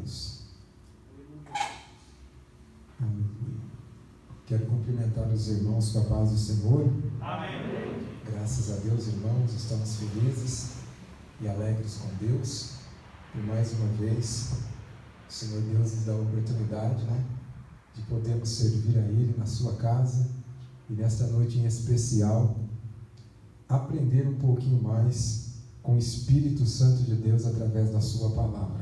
Deus. Aleluia. Quero cumprimentar os irmãos com a paz do Senhor. Amém. Graças a Deus, irmãos, estamos felizes e alegres com Deus. E mais uma vez, o Senhor Deus nos dá a oportunidade, de podermos servir a Ele na sua casa e nesta noite em especial, aprender um pouquinho mais com o Espírito Santo de Deus através da sua palavra.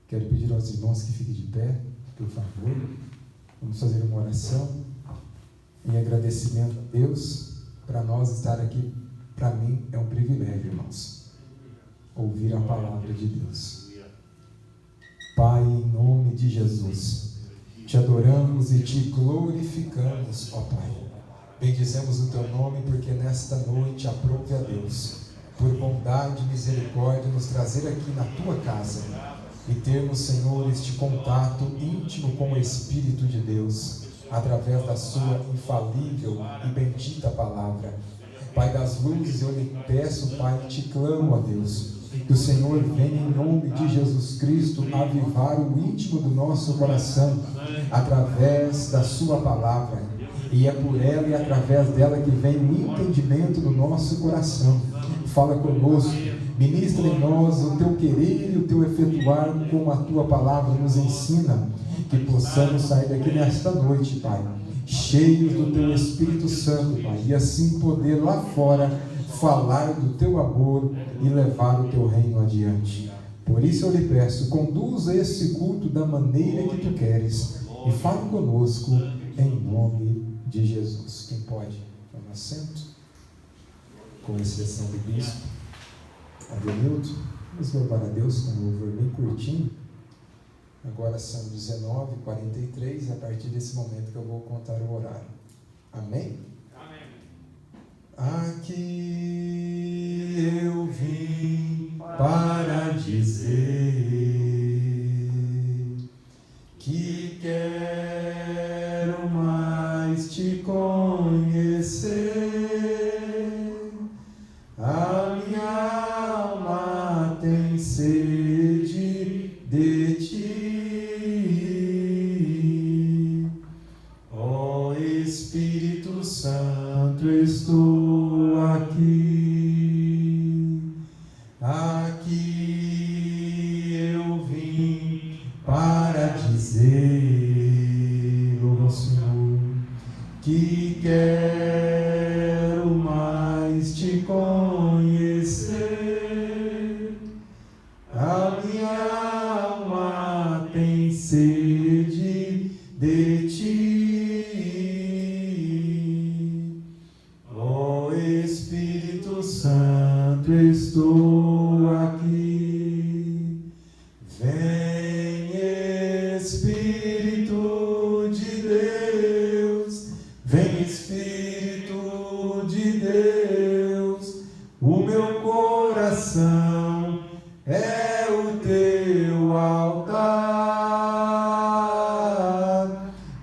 Quero pedir aos irmãos que fiquem de pé, por favor. Vamos fazer uma oração em agradecimento a Deus. Para nós estar aqui, para mim, é um privilégio, irmãos, ouvir a palavra de Deus. Pai, em nome de Jesus, te adoramos e te glorificamos, ó Pai. Bendizemos o teu nome, porque nesta noite aprove a Deus, por bondade e misericórdia, nos trazer aqui na tua casa e termos, Senhor, este contato íntimo com o Espírito de Deus, através da sua infalível e bendita palavra. Pai das luzes, eu lhe peço, Pai, te clamo a Deus, que o Senhor venha em nome de Jesus Cristo avivar o íntimo do nosso coração, através da sua palavra, e é por ela e através dela que vem o entendimento do nosso coração. Fala conosco, ministra em nós o teu querer e o teu efetuar, como a tua palavra nos ensina, que possamos sair daqui nesta noite, Pai, cheios do teu Espírito Santo, Pai, e assim poder lá fora falar do teu amor e levar o teu reino adiante. Por isso eu lhe peço, conduza esse culto da maneira que tu queres e fale conosco em nome de Jesus. Quem pode tomar assento? Com exceção do bispo Adenilton, vamos louvar a Deus com um louvor bem curtinho. Agora são 19h43 e a partir desse momento que eu vou contar o horário. Amém? Amém. Aqui eu vim para dizer que quero mais te conhecer. A minha alma tem sede de ti, ó Espírito Santo, estou aqui. Aqui eu vim para dizer, ó Senhor, que quero mais te conhecer. A minha alma tem sede de ti, ó Espírito Santo, estou aqui. Vem, Espírito de Deus, vem, Espírito de Deus, o meu coração é o teu altar.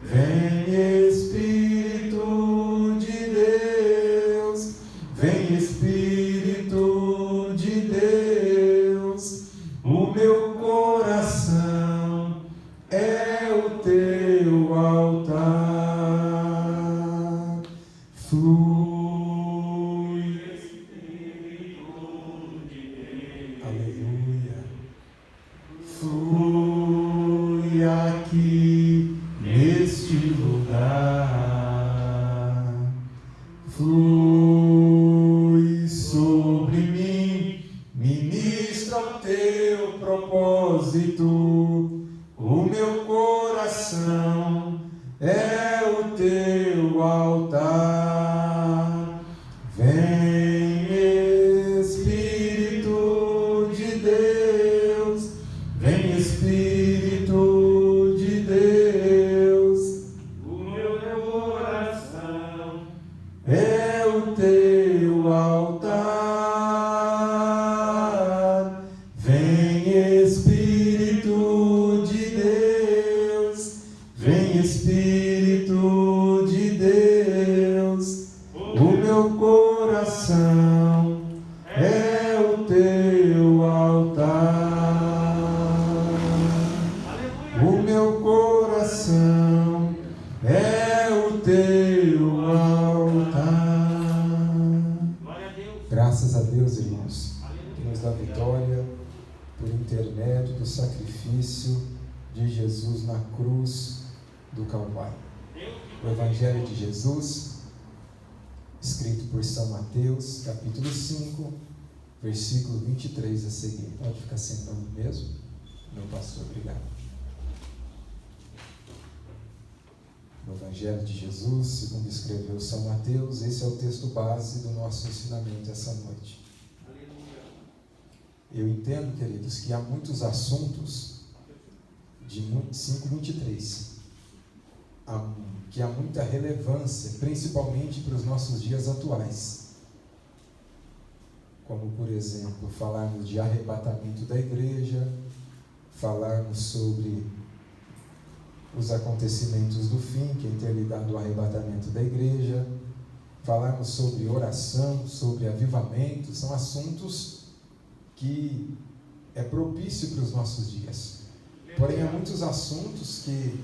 Vem, Espírito de Deus, vem, Espírito de Deus, o meu coração é o teu altar. Flui, aleluia, flui aqui neste lugar, flui sobre mim, ministra o teu propósito, o meu coração é o teu altar. Vem, Espírito de Deus, vem, Espírito de Deus, o meu coração é o teu altar. Vem, Espírito de Deus, vem, Espírito de Deus, o meu coração é o teu altar. teu altar. Graças a Deus, irmãos, que nos dá vitória por intermédio do sacrifício de Jesus na cruz do Calvário. O Evangelho de Jesus, escrito por São Mateus, capítulo 5, versículo 23 a seguir. Pode ficar sentando mesmo, meu pastor, obrigado. No Evangelho de Jesus, segundo escreveu São Mateus, esse é o texto base do nosso ensinamento essa noite. Eu entendo, queridos, que há muitos assuntos de 5:23, que há muita relevância, principalmente para os nossos dias atuais. Como, por exemplo, falarmos de arrebatamento da igreja, falarmos sobre os acontecimentos do fim, que é interligado ao arrebatamento da igreja, falarmos sobre oração, sobre avivamento, são assuntos que é propício para os nossos dias. Porém, há muitos assuntos que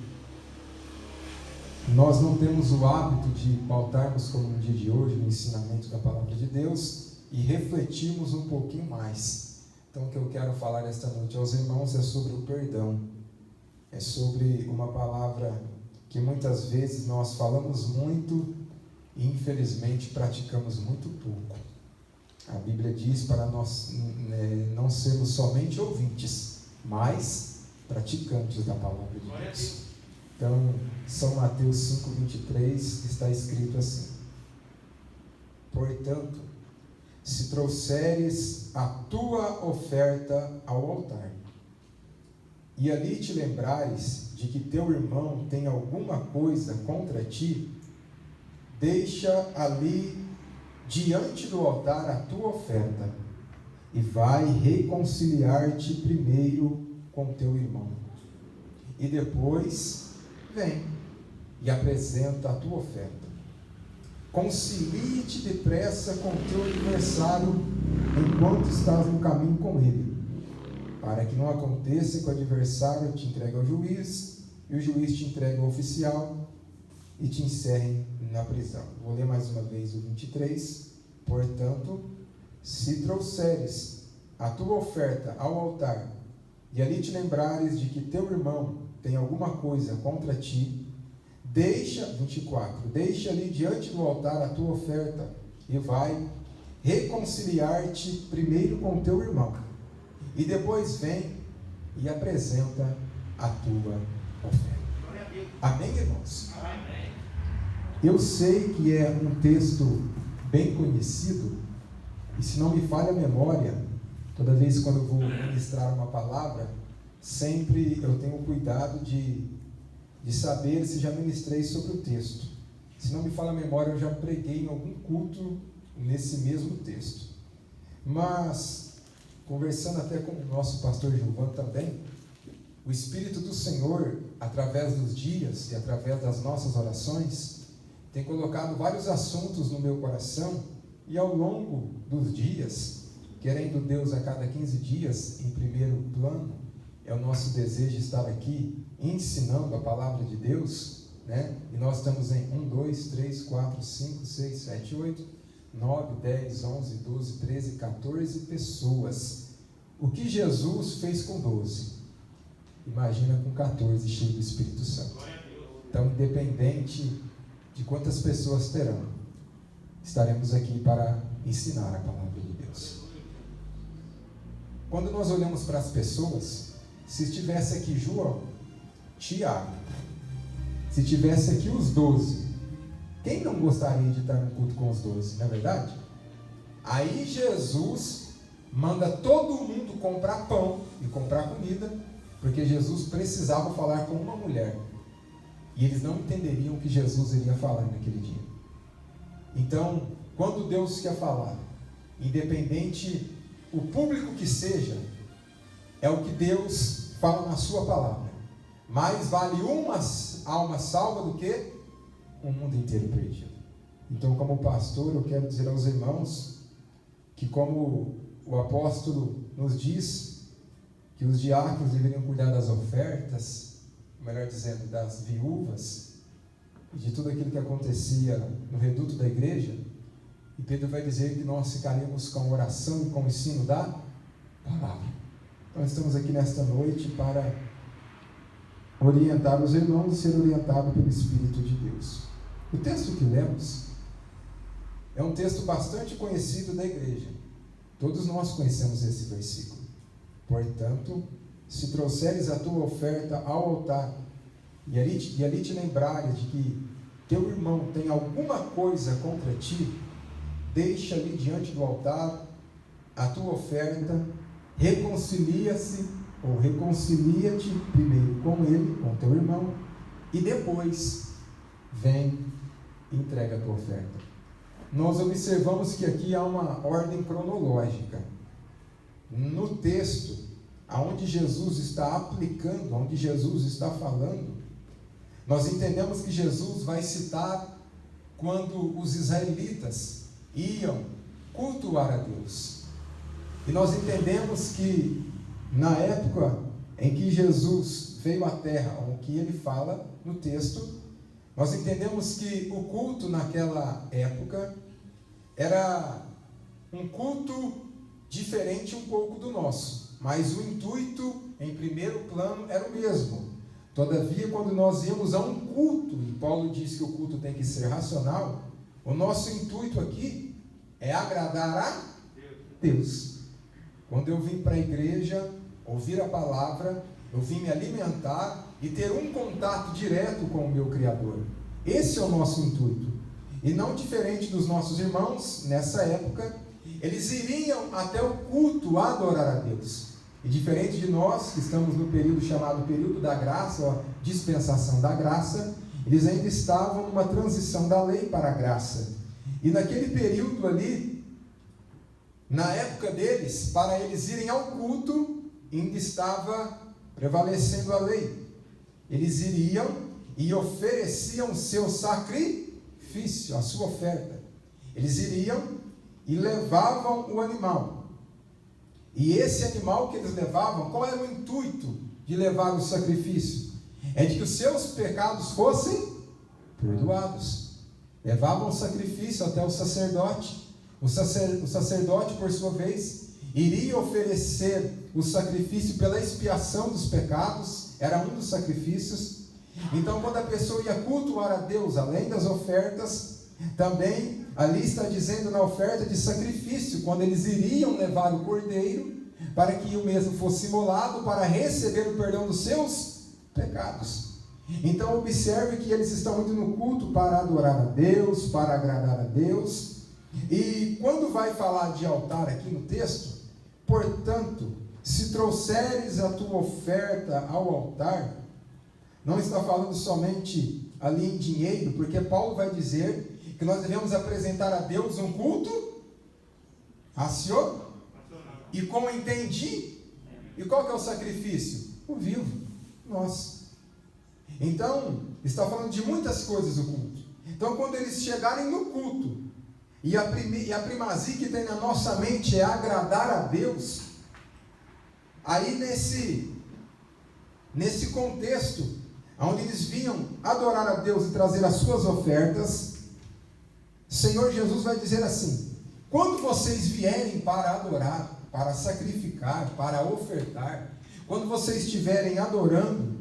nós não temos o hábito de pautarmos, como no dia de hoje, no ensinamento da palavra de Deus, e refletirmos um pouquinho mais. Então, o que eu quero falar esta noite aos irmãos é sobre o perdão. É sobre uma palavra que muitas vezes nós falamos muito e infelizmente praticamos muito pouco. A Bíblia diz para nós não sermos somente ouvintes, mas praticantes da palavra de Deus. Então, São Mateus 5:23 está escrito assim: portanto, se trouxeres a tua oferta ao altar, e ali te lembrares de que teu irmão tem alguma coisa contra ti, deixa ali diante do altar a tua oferta, e vai reconciliar-te primeiro com teu irmão. E depois vem e apresenta a tua oferta. Concilie-te depressa com teu adversário enquanto estás no caminho com ele, para que não aconteça que o adversário te entregue ao juiz, e o juiz te entregue ao oficial, e te encerrem na prisão. Vou ler mais uma vez o 23. Portanto, se trouxeres a tua oferta ao altar, e ali te lembrares de que teu irmão tem alguma coisa contra ti, deixa, 24, deixa ali diante do altar a tua oferta, e vai reconciliar-te primeiro com teu irmão, e depois vem e apresenta a tua oferta. Amém, irmãos? Amém. Eu sei que é um texto bem conhecido, e se não me falha a memória, toda vez quando eu vou ministrar uma palavra, sempre eu tenho cuidado de saber se já ministrei sobre o texto. Se não me falha a memória, eu já preguei em algum culto nesse mesmo texto. Mas, conversando até com o nosso pastor Gilvan também, o Espírito do Senhor, através dos dias e através das nossas orações, tem colocado vários assuntos no meu coração, e ao longo dos dias, querendo Deus a cada 15 dias, em primeiro plano, é o nosso desejo estar aqui ensinando a palavra de Deus, né? E nós estamos em 1, 2, 3, 4, 5, 6, 7, 8, 9, 10, 11, 12, 13, 14 pessoas. O que Jesus fez com 12? Imagina com 14 cheio do Espírito Santo. Então, independente de quantas pessoas terão, estaremos aqui para ensinar a palavra de Deus. Quando nós olhamos para as pessoas, se estivesse aqui João, Tiago, se tivesse aqui os 12, quem não gostaria de estar no culto com os 12, não é verdade? Aí Jesus manda todo mundo comprar pão e comprar comida, porque Jesus precisava falar com uma mulher, e eles não entenderiam o que Jesus iria falar naquele dia. Então, quando Deus quer falar, independente o público que seja, é o que Deus fala na sua palavra. Mais vale uma alma salva do que um mundo inteiro perdido. Então, como pastor, eu quero dizer aos irmãos que, como o apóstolo nos diz, que os diáconos deveriam cuidar das ofertas, melhor dizendo, das viúvas, e de tudo aquilo que acontecia no reduto da igreja. E Pedro vai dizer que nós ficaríamos com a oração e com o ensino da palavra. Então estamos aqui nesta noite para orientar os irmãos e ser orientado pelo Espírito de Deus. O texto que lemos é um texto bastante conhecido da igreja. Todos nós conhecemos esse versículo. Portanto, se trouxeres a tua oferta ao altar, e ali te lembrares de que teu irmão tem alguma coisa contra ti, deixa ali diante do altar a tua oferta, reconcilia-te primeiro com ele, com teu irmão, e depois vem e entrega a tua oferta. Nós observamos que aqui há uma ordem cronológica. No texto, aonde Jesus está aplicando, onde Jesus está falando, nós entendemos que Jesus vai citar quando os israelitas iam cultuar a Deus. E nós entendemos que na época em que Jesus veio à terra, o que ele fala no texto, nós entendemos que o culto naquela época era um culto diferente um pouco do nosso, mas o intuito, em primeiro plano, era o mesmo. Todavia, quando nós íamos a um culto, e Paulo diz que o culto tem que ser racional, o nosso intuito aqui é agradar a Deus. Quando eu vim para a igreja, ouvir a palavra, eu vim me alimentar e ter um contato direto com o meu Criador. Esse é o nosso intuito. E não diferente dos nossos irmãos, nessa época, eles iriam até o culto adorar a Deus. E diferente de nós, que estamos no período chamado período da graça, ou dispensação da graça, eles ainda estavam numa transição da lei para a graça. E naquele período ali, na época deles, para eles irem ao culto, ainda estava prevalecendo a lei. Eles iriam e ofereciam seu sacrifício, a sua oferta. Eles iriam e levavam o animal. E esse animal que eles levavam, qual era o intuito de levar o sacrifício? É de que os seus pecados fossem perdoados. Levavam o sacrifício até o sacerdote. O sacerdote, por sua vez, iria oferecer o sacrifício pela expiação dos pecados. Era um dos sacrifícios. Então, quando a pessoa ia cultuar a Deus, além das ofertas, também ali está dizendo na oferta de sacrifício, quando eles iriam levar o cordeiro, para que o mesmo fosse imolado, para receber o perdão dos seus pecados. Então observe que eles estão indo no culto para adorar a Deus, para agradar a Deus. E quando vai falar de altar aqui no texto, portanto, se trouxeres a tua oferta ao altar, não está falando somente ali em dinheiro, porque Paulo vai dizer que nós devemos apresentar a Deus um culto racional. E como entendi, e qual que é o sacrifício? O vivo, nós. Então, está falando de muitas coisas o culto. Então, quando eles chegarem no culto, e a primazia que tem na nossa mente é agradar a Deus, aí nesse contexto, onde eles vinham adorar a Deus e trazer as suas ofertas, Senhor Jesus vai dizer assim: quando vocês vierem para adorar, para sacrificar, para ofertar, quando vocês estiverem adorando,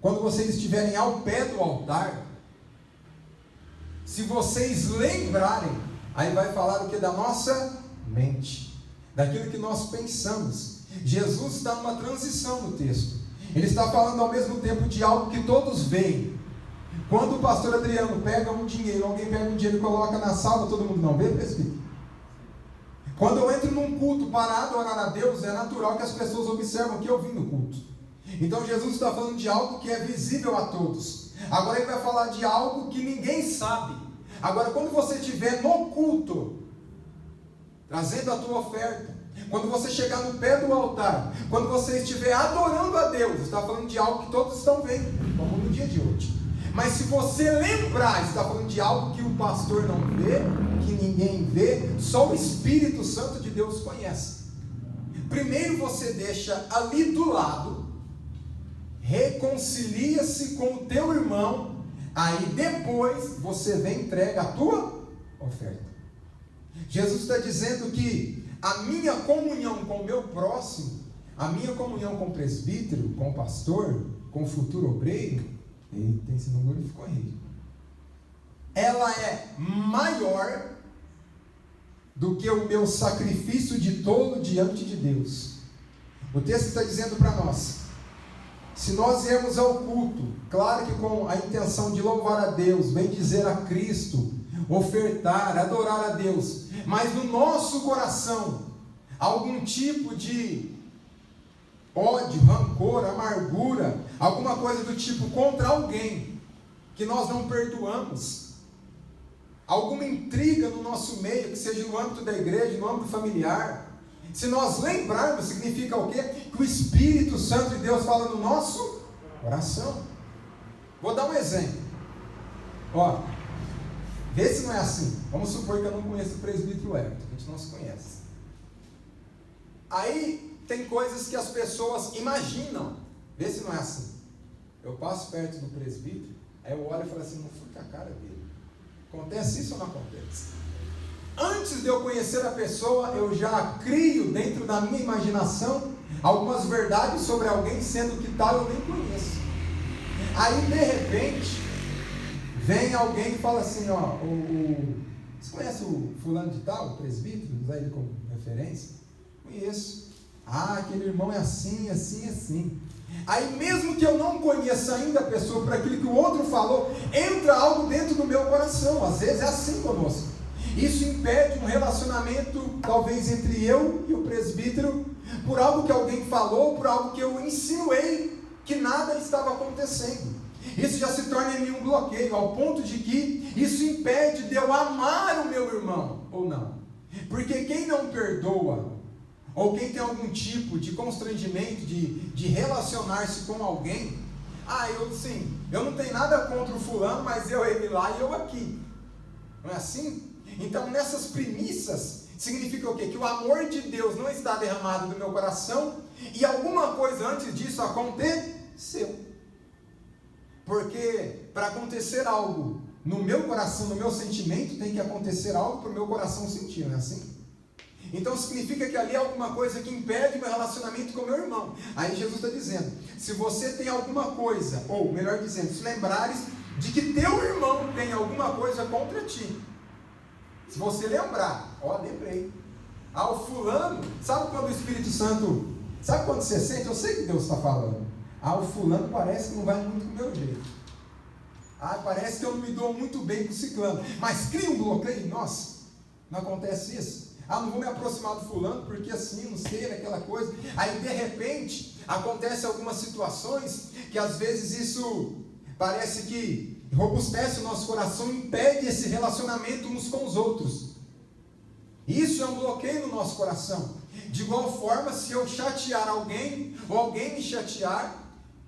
quando vocês estiverem ao pé do altar, se vocês lembrarem, aí vai falar o que? Da nossa mente, daquilo que nós pensamos. Jesus está numa transição no texto. Ele está falando ao mesmo tempo de algo que todos veem. Quando o pastor Adriano pega um dinheiro, alguém pega um dinheiro e coloca na sala, todo mundo não vê, presbítero? Quando eu entro num culto para adorar a Deus, é natural que as pessoas observam que eu vim no culto. Então Jesus está falando de algo que é visível a todos. Agora ele vai falar de algo que ninguém sabe. Agora, quando você estiver no culto, trazendo a tua oferta, quando você chegar no pé do altar, quando você estiver adorando a Deus, está falando de algo que todos estão vendo, como no dia de hoje. Mas se você lembrar, está falando de algo que o pastor não vê, que ninguém vê, só o Espírito Santo de Deus conhece. Primeiro você deixa ali do lado, reconcilia-se com o teu irmão, Aí depois você vem e entrega a tua oferta. Jesus está dizendo que a minha comunhão com o meu próximo, a minha comunhão com o presbítero, com o pastor, com o futuro obreiro, eita, esse não glorificou ele, ela é maior do que o meu sacrifício de tolo diante de Deus. O texto está dizendo para nós, se nós viemos ao culto, claro que com a intenção de louvar a Deus, bendizer a Cristo, ofertar, adorar a Deus, mas no nosso coração, algum tipo de ódio, rancor, amargura, alguma coisa do tipo contra alguém, que nós não perdoamos, alguma intriga no nosso meio, que seja no âmbito da igreja, no âmbito familiar, se nós lembrarmos, significa o quê? Que o Espírito Santo de Deus fala no nosso coração. Vou dar um exemplo. Ó, vê se não é assim. Vamos supor que eu não conheço o presbítero Everton, a gente não se conhece. Aí tem coisas que as pessoas imaginam. Vê se não é assim. Eu passo perto do presbítero, aí eu olho e falo assim, não fui com a cara dele. Acontece isso ou não acontece? Antes de eu conhecer a pessoa, eu já crio dentro da minha imaginação algumas verdades sobre alguém, sendo que tal eu nem conheço. Aí de repente vem alguém e fala assim, ó, você conhece o fulano de tal, o presbítero, usar ele como referência? Conheço. Ah, aquele irmão é assim, assim, assim. Aí mesmo que eu não conheça ainda a pessoa por aquilo que o outro falou, entra algo dentro do meu coração. Às vezes é assim conosco. Isso impede um relacionamento, talvez entre eu e o presbítero, por algo que alguém falou, por algo que eu insinuei, que nada estava acontecendo. Isso já se torna em mim um bloqueio, ao ponto de que isso impede de eu amar o meu irmão, ou não. Porque quem não perdoa, ou quem tem algum tipo de constrangimento, de relacionar-se com alguém, eu não tenho nada contra o fulano, mas ele lá e eu aqui. Não é assim? Então nessas premissas, significa o quê? Que o amor de Deus não está derramado no meu coração, e alguma coisa antes disso aconteceu. Porque para acontecer algo no meu coração, no meu sentimento, tem que acontecer algo para o meu coração sentir, não é assim? Então significa que ali é alguma coisa que impede meu relacionamento com meu irmão. Aí Jesus está dizendo, se você tem alguma coisa, ou melhor dizendo, se lembrares de que teu irmão tem alguma coisa contra ti, se você lembrar, lembrei, o fulano, sabe quando o Espírito Santo, sabe quando você sente, eu sei que Deus está falando, o fulano parece que não vai muito com o meu jeito, parece que eu não me dou muito bem com o ciclano, mas cria um bloqueio, nossa, não acontece isso? Não vou me aproximar do fulano, porque assim, não sei, aquela coisa. Aí de repente, acontece algumas situações, que às vezes isso parece que robustece o nosso coração, impede esse relacionamento uns com os outros. Isso é um bloqueio no nosso coração. De igual forma, se eu chatear alguém, ou alguém me chatear,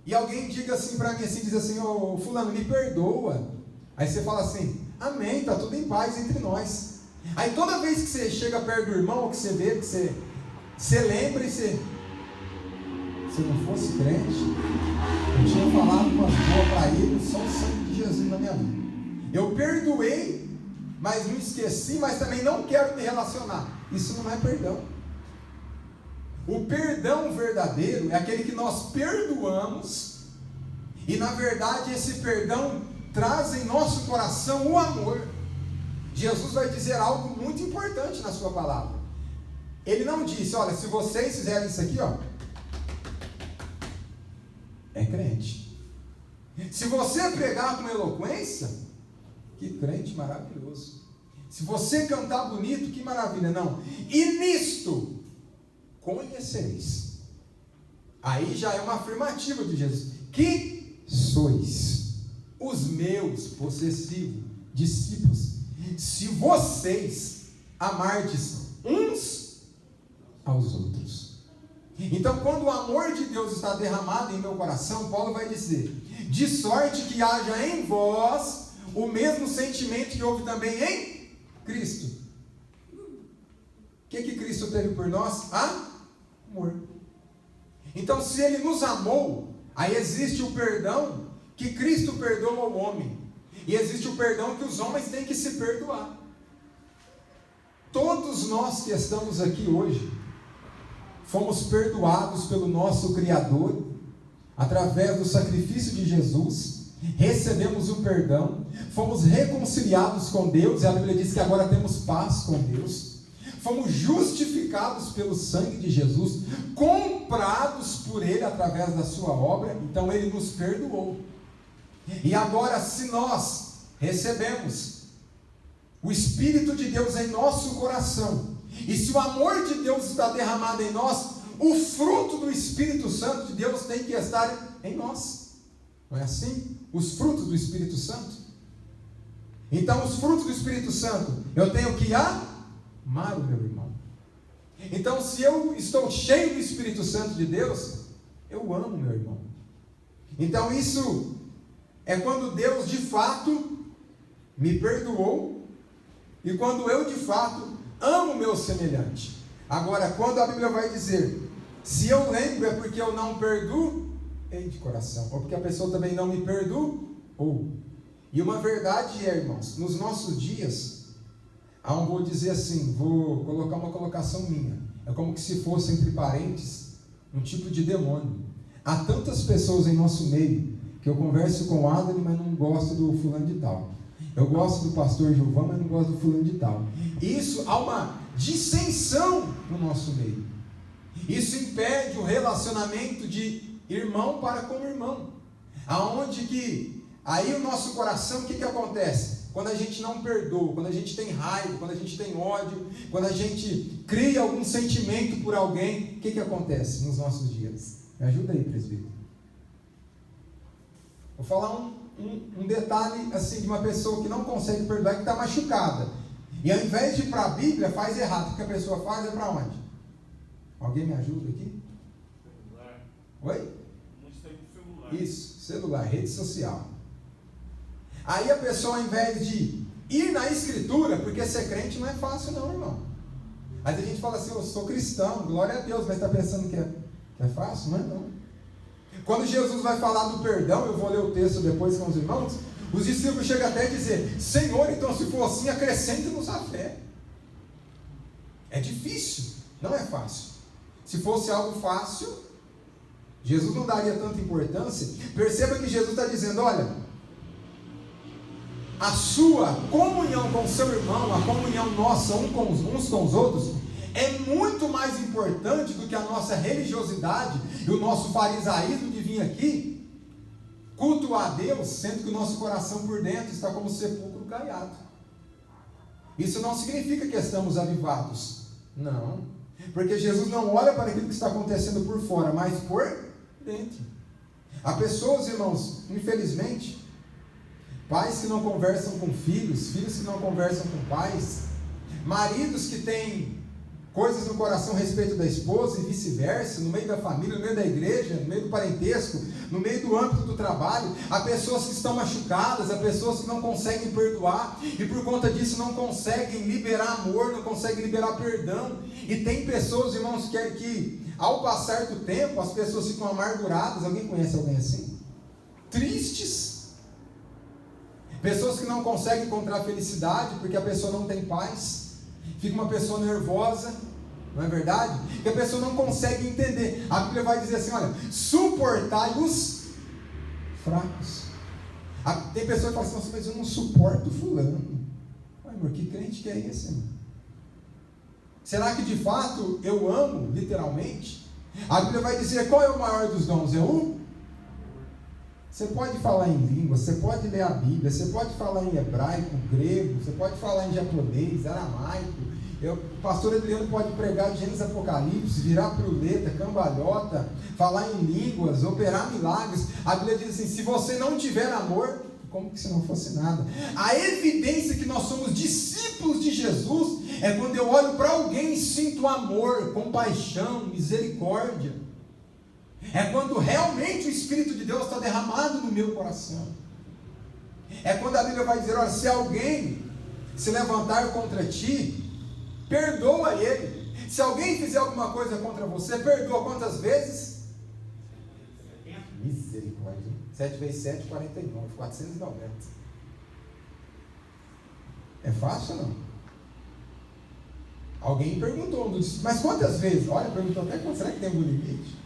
e alguém diga assim para mim, assim, diz assim, fulano, me perdoa. Aí você fala assim, amém, está tudo em paz entre nós. Aí toda vez que você chega perto do irmão, ou que você vê, que você lembra e se não fosse crente, eu tinha falado umas boas para ele, só o sangue de Jesus na minha vida. Eu perdoei, mas não esqueci, mas também não quero me relacionar. Isso não é perdão. O perdão verdadeiro é aquele que nós perdoamos, e na verdade esse perdão traz em nosso coração o amor. Jesus vai dizer algo muito importante na sua palavra. Ele não disse, olha, se vocês fizerem isso aqui, é crente. Se você pregar com eloquência, que crente maravilhoso. Se você cantar bonito, que maravilha. Não. E nisto conhecereis. Aí já é uma afirmativa de Jesus. Que sois os meus possessivos discípulos, se vocês amardes uns aos outros. Então, quando o amor de Deus está derramado em meu coração, Paulo vai dizer, de sorte que haja em vós o mesmo sentimento que houve também em Cristo. O que Cristo teve por nós? Amor. Então, se Ele nos amou, aí existe o perdão que Cristo perdoa ao homem. E existe o perdão que os homens têm que se perdoar. Todos nós que estamos aqui hoje, fomos perdoados pelo nosso Criador, através do sacrifício de Jesus, recebemos o perdão, fomos reconciliados com Deus, e a Bíblia diz que agora temos paz com Deus, fomos justificados pelo sangue de Jesus, comprados por Ele através da sua obra, então Ele nos perdoou. E agora, se nós recebemos o Espírito de Deus em nosso coração, e se o amor de Deus está derramado em nós, o fruto do Espírito Santo de Deus tem que estar em nós. Não é assim? Os frutos do Espírito Santo. Então, os frutos do Espírito Santo, eu tenho que amar o meu irmão. Então, se eu estou cheio do Espírito Santo de Deus, eu amo o meu irmão. Então, isso é quando Deus de fato me perdoou, e quando eu de fato amo o meu semelhante. Agora, quando a Bíblia vai dizer, se eu lembro é porque eu não perdoo, de coração, ou porque a pessoa também não me perdoou. E uma verdade é, irmãos, nos nossos dias, vou dizer assim, vou colocar uma colocação minha, é como que se fosse, entre parênteses, um tipo de demônio. Há tantas pessoas em nosso meio, que eu converso com o Adri, mas não gosto do fulano de tal. Eu gosto do pastor Gilvão, mas não gosto do fulano de tal. Isso, há uma dissensão no nosso meio. Isso impede o relacionamento de irmão para com irmão. Aonde que, aí o nosso coração, o que acontece? Quando a gente não perdoa, quando a gente tem raiva, quando a gente tem ódio, quando a gente cria algum sentimento por alguém, o que acontece nos nossos dias? Me ajuda aí, presbítero. Vou falar um detalhe assim de uma pessoa que não consegue perdoar, que está machucada. E ao invés de ir para a Bíblia, faz errado. O que a pessoa faz é para onde? Alguém me ajuda aqui? Celular. Oi? Celular. Isso, celular, rede social. Aí a pessoa, ao invés de ir na Escritura, porque ser crente não é fácil não, irmão. Aí a gente fala assim, eu sou cristão, glória a Deus, mas está pensando que é fácil? Não é não. Quando Jesus vai falar do perdão, eu vou ler o texto depois com os irmãos, os discípulos chegam até a dizer, Senhor, então se for assim, acrescente-nos a fé. É difícil, não é fácil. Se fosse algo fácil, Jesus não daria tanta importância. Perceba que Jesus está dizendo, olha, a sua comunhão com o seu irmão, a comunhão nossa uns com os outros, é muito mais importante do que a nossa religiosidade e o nosso farisaísmo de vir aqui cultuar a Deus, sendo que o nosso coração por dentro está como sepulcro caiado. Isso não significa que estamos avivados, não, porque Jesus não olha para aquilo que está acontecendo por fora, mas por dentro. Há pessoas, irmãos, infelizmente, pais que não conversam com filhos, filhos que não conversam com pais, maridos que têm coisas no coração a respeito da esposa e vice-versa, no meio da família, no meio da igreja, no meio do parentesco, no meio do âmbito do trabalho. Há pessoas que estão machucadas, há pessoas que não conseguem perdoar e por conta disso não conseguem liberar amor, não conseguem liberar perdão. E tem pessoas, irmãos, que ao passar do tempo as pessoas ficam amarguradas. Alguém conhece alguém assim? Tristes. Pessoas que não conseguem encontrar felicidade porque a pessoa não tem paz. Fica uma pessoa nervosa, não é verdade? Que a pessoa não consegue entender. A Bíblia vai dizer assim, olha, suportai os fracos. Tem pessoas que falam assim, nossa, mas eu não suporto fulano. Ai, amor, que crente que é esse, irmão? Será que de fato eu amo, literalmente? A Bíblia vai dizer, qual é o maior dos dons? É o? Você pode falar em língua, você pode ler a Bíblia, você pode falar em hebraico, grego, você pode falar em japonês, aramaico. O pastor Adriano pode pregar Gênesis, Apocalipse, virar piruleta, cambalhota, falar em línguas, operar milagres. A Bíblia diz assim, se você não tiver amor, como que se não fosse nada? A evidência que nós somos discípulos de Jesus é quando eu olho para alguém e sinto amor, compaixão, misericórdia. É quando realmente o Espírito de Deus está derramado no meu coração. É quando a Bíblia vai dizer, olha, se alguém se levantar contra ti, perdoa ele. Se alguém fizer alguma coisa contra você, perdoa quantas vezes? Misericórdia. 7 vezes 7, 49, 490. É fácil ou não? Alguém perguntou, mas quantas vezes? Olha, perguntou até quanto, será que tem algum limite?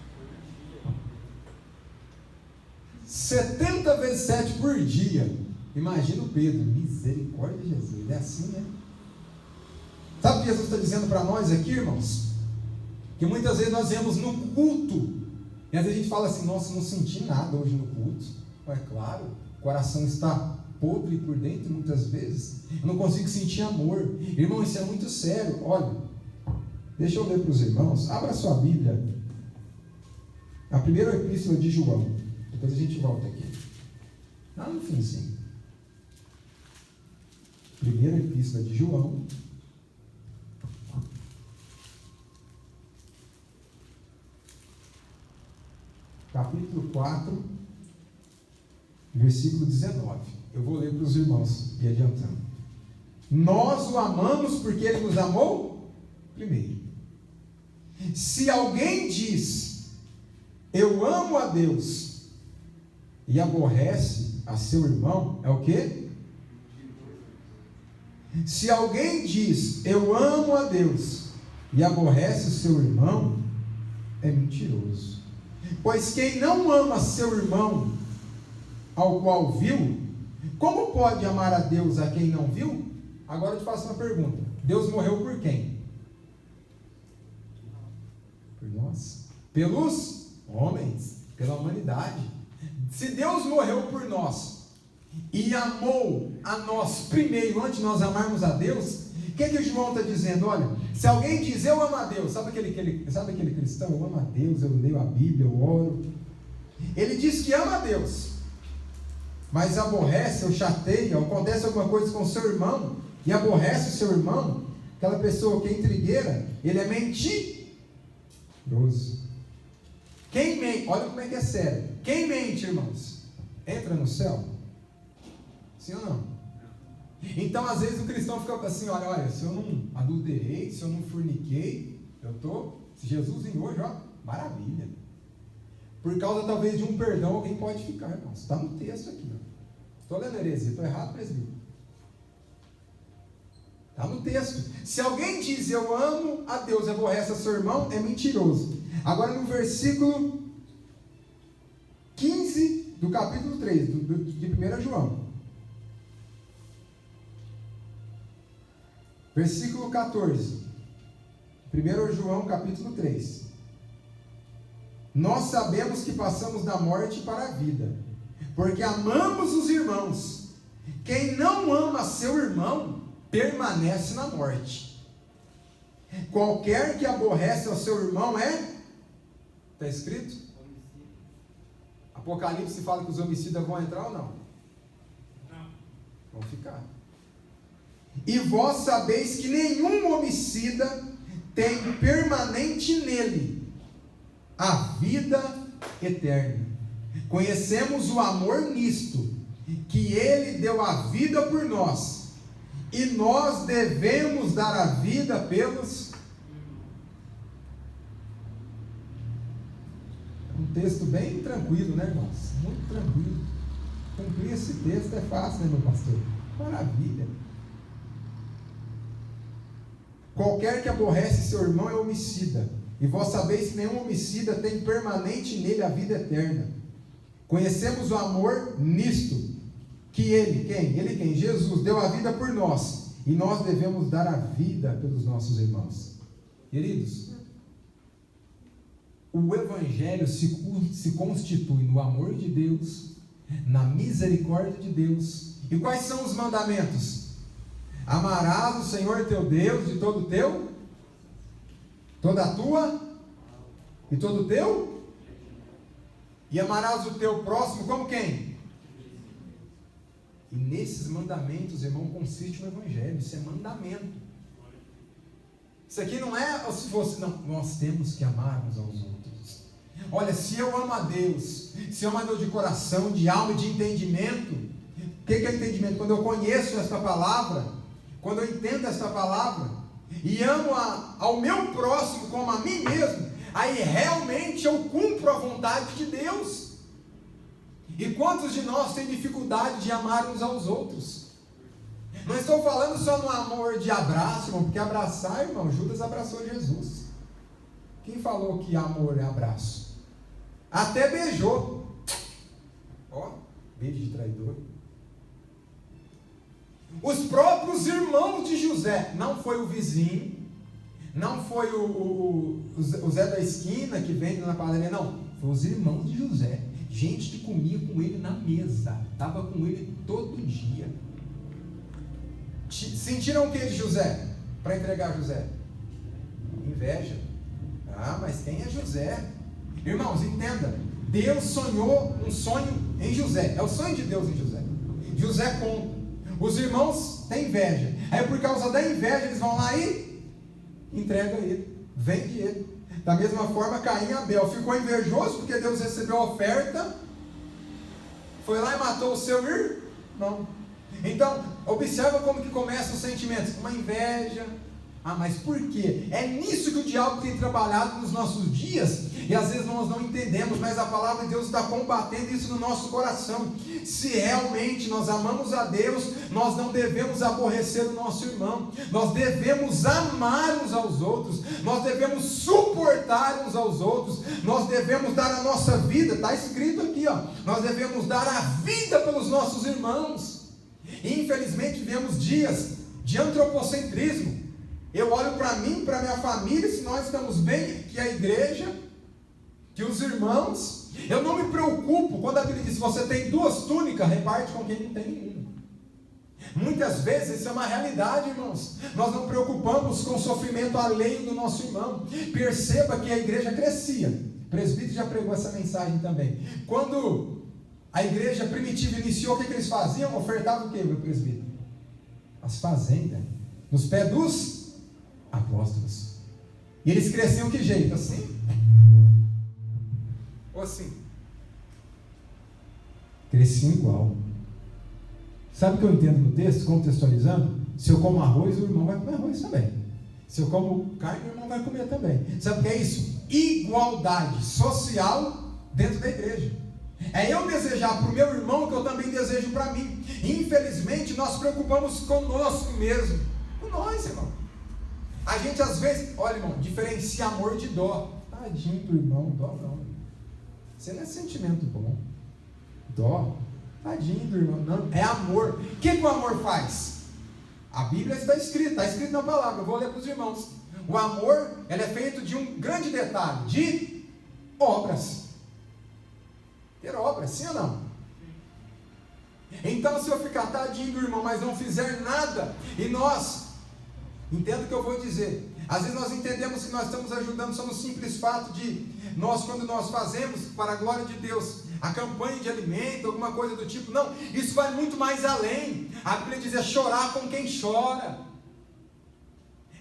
70 vezes 7 por dia. Imagina o Pedro, misericórdia de Jesus, é assim, né? Sabe o que Jesus está dizendo para nós aqui, irmãos? Que muitas vezes nós vemos no culto, e às vezes a gente fala assim, nossa, não senti nada hoje no culto. É claro, o coração está podre por dentro muitas vezes, eu não consigo sentir amor. Irmão, isso é muito sério. Olha, deixa eu ler para os irmãos, abra sua Bíblia, a primeira epístola de João, depois a gente volta aqui, lá no finzinho. Primeira epístola de João, capítulo 4, versículo 19. Eu vou ler para os irmãos e adiantando. Nós o amamos porque ele nos amou primeiro. Se alguém diz, eu amo a Deus, e aborrece a seu irmão, é o quê? Se alguém diz, eu amo a Deus, e aborrece o seu irmão, é mentiroso. Pois quem não ama seu irmão, ao qual viu, como pode amar a Deus a quem não viu? Agora eu te faço uma pergunta. Deus morreu por quem? Por nós? Pelos homens, pela humanidade. Se Deus morreu por nós e amou a nós primeiro, antes de nós amarmos a Deus, o que João está dizendo? Olha, se alguém diz, eu amo a Deus, sabe aquele cristão, eu amo a Deus, eu leio a Bíblia, eu oro, ele diz que ama a Deus, mas aborrece, ou chateia, ou acontece alguma coisa com o seu irmão, e aborrece o seu irmão, aquela pessoa que é intrigueira, ele é mentiroso. Quem mente, olha como é que é sério, quem mente, irmãos, entra no céu? Sim ou não? Então, às vezes o cristão fica assim, olha, se eu não adulterei, se eu não forniquei, se Jesus vem hoje, ó, maravilha. Por causa talvez de um perdão, alguém pode ficar, irmãos. Está no texto aqui, ó. Estou lendo heresia, estou errado, presbítero? Está no texto. Se alguém diz, eu amo a Deus e aborrece a seu irmão, é mentiroso. Agora no versículo 15 do capítulo 3, de 1 João. Versículo 14, 1 João capítulo 3. Nós sabemos que passamos da morte para a vida, porque amamos os irmãos. Quem não ama seu irmão, permanece na morte. Qualquer que aborrece ao seu irmão está escrito? Apocalipse fala que os homicidas vão entrar ou não? Não. Vão ficar. E vós sabeis que nenhum homicida tem permanente nele a vida eterna. Conhecemos o amor nisto, que ele deu a vida por nós, e nós devemos dar a vida pelos... Um texto bem tranquilo, né, irmãos? Muito tranquilo. Cumprir esse texto é fácil, né, meu pastor? Maravilha. Qualquer que aborrece seu irmão é homicida, e vós sabeis que nenhum homicida tem permanente nele a vida eterna. Conhecemos o amor nisto, que ele, quem? Ele quem? Jesus, deu a vida por nós, e nós devemos dar a vida pelos nossos irmãos. Queridos, o Evangelho se constitui no amor de Deus, na misericórdia de Deus. E quais são os mandamentos? Amarás o Senhor teu Deus de todo o teu, toda a tua e todo o teu, e amarás o teu próximo como quem? E nesses mandamentos, irmão, consiste o Evangelho. Isso é mandamento. Isso aqui não é se fosse, não, nós temos que amar uns aos outros. Olha, se eu amo a Deus, se eu amo a Deus de coração, de alma e de entendimento, o que é entendimento? Quando eu conheço esta palavra, quando eu entendo esta palavra, e amo ao meu próximo como a mim mesmo, aí realmente eu cumpro a vontade de Deus. E quantos de nós têm dificuldade de amar uns aos outros? Não estou falando só no amor de abraço, irmão, porque abraçar, irmão, Judas abraçou Jesus. Quem falou que amor é abraço? Até beijou. Ó, beijo de traidor. Os próprios irmãos de José, não foi o vizinho, não foi o Zé da esquina que vende na padaria, não. Foi os irmãos de José. Gente que comia com ele na mesa, estava com ele todo dia. Sentiram o que de José? Para entregar José? Inveja. Ah, mas quem é José? Irmãos, entenda. Deus sonhou um sonho em José. É o sonho de Deus em José. José conta. Os irmãos têm inveja. Aí por causa da inveja eles vão lá e entregam ele. Vende ele. Da mesma forma, Caim e Abel ficou invejoso porque Deus recebeu a oferta. Foi lá e matou o seu irmão. Então, observa como que começam os sentimentos. Uma inveja. Ah, mas por quê? É nisso que o diabo tem trabalhado nos nossos dias. E às vezes nós não entendemos, mas a palavra de Deus está combatendo isso no nosso coração. Se realmente nós amamos a Deus, nós não devemos aborrecer o nosso irmão. Nós devemos amar uns aos outros. Nós devemos suportar uns aos outros. Nós devemos dar a nossa vida. Está escrito aqui, ó. Nós devemos dar a vida pelos nossos irmãos. E infelizmente vivemos dias de antropocentrismo. Eu olho para mim, para minha família, se nós estamos bem, que a igreja, que os irmãos, eu não me preocupo, quando a Bíblia diz, você tem 2 túnicas, reparte com quem não tem nenhuma. Muitas vezes isso é uma realidade, irmãos. Nós não preocupamos com o sofrimento alheio do nosso irmão. Perceba que a igreja crescia. O presbítero já pregou essa mensagem também. Quando a igreja primitiva iniciou, o que eles faziam? Ofertavam o que, meu presbítero? As fazendas, nos pés dos apóstolos. E eles cresciam que jeito? Assim? Ou assim? Cresciam igual. Sabe o que eu entendo no texto, contextualizando? Se eu como arroz, o irmão vai comer arroz também. Se eu como carne, o irmão vai comer também. Sabe o que é isso? Igualdade social dentro da igreja. É eu desejar para o meu irmão o que eu também desejo para mim. Infelizmente, nós preocupamos conosco mesmo. Com nós, irmão. A gente às vezes, olha, irmão, diferencia amor de dó. Tadinho do irmão, dó não. Isso não é sentimento bom. Dó, tadinho do irmão, não, é amor. O que o amor faz? A Bíblia está escrito na palavra, eu vou ler para os irmãos. O amor, ele é feito de um grande detalhe, de obras. Ter obras, sim ou não? Então se eu ficar tadinho do irmão, mas não fizer nada, e nós, entenda o que eu vou dizer. Às vezes nós entendemos que nós estamos ajudando só no simples fato de nós, quando nós fazemos para a glória de Deus, a campanha de alimento, alguma coisa do tipo. Não, isso vai muito mais além. A Bíblia diz, é chorar com quem chora,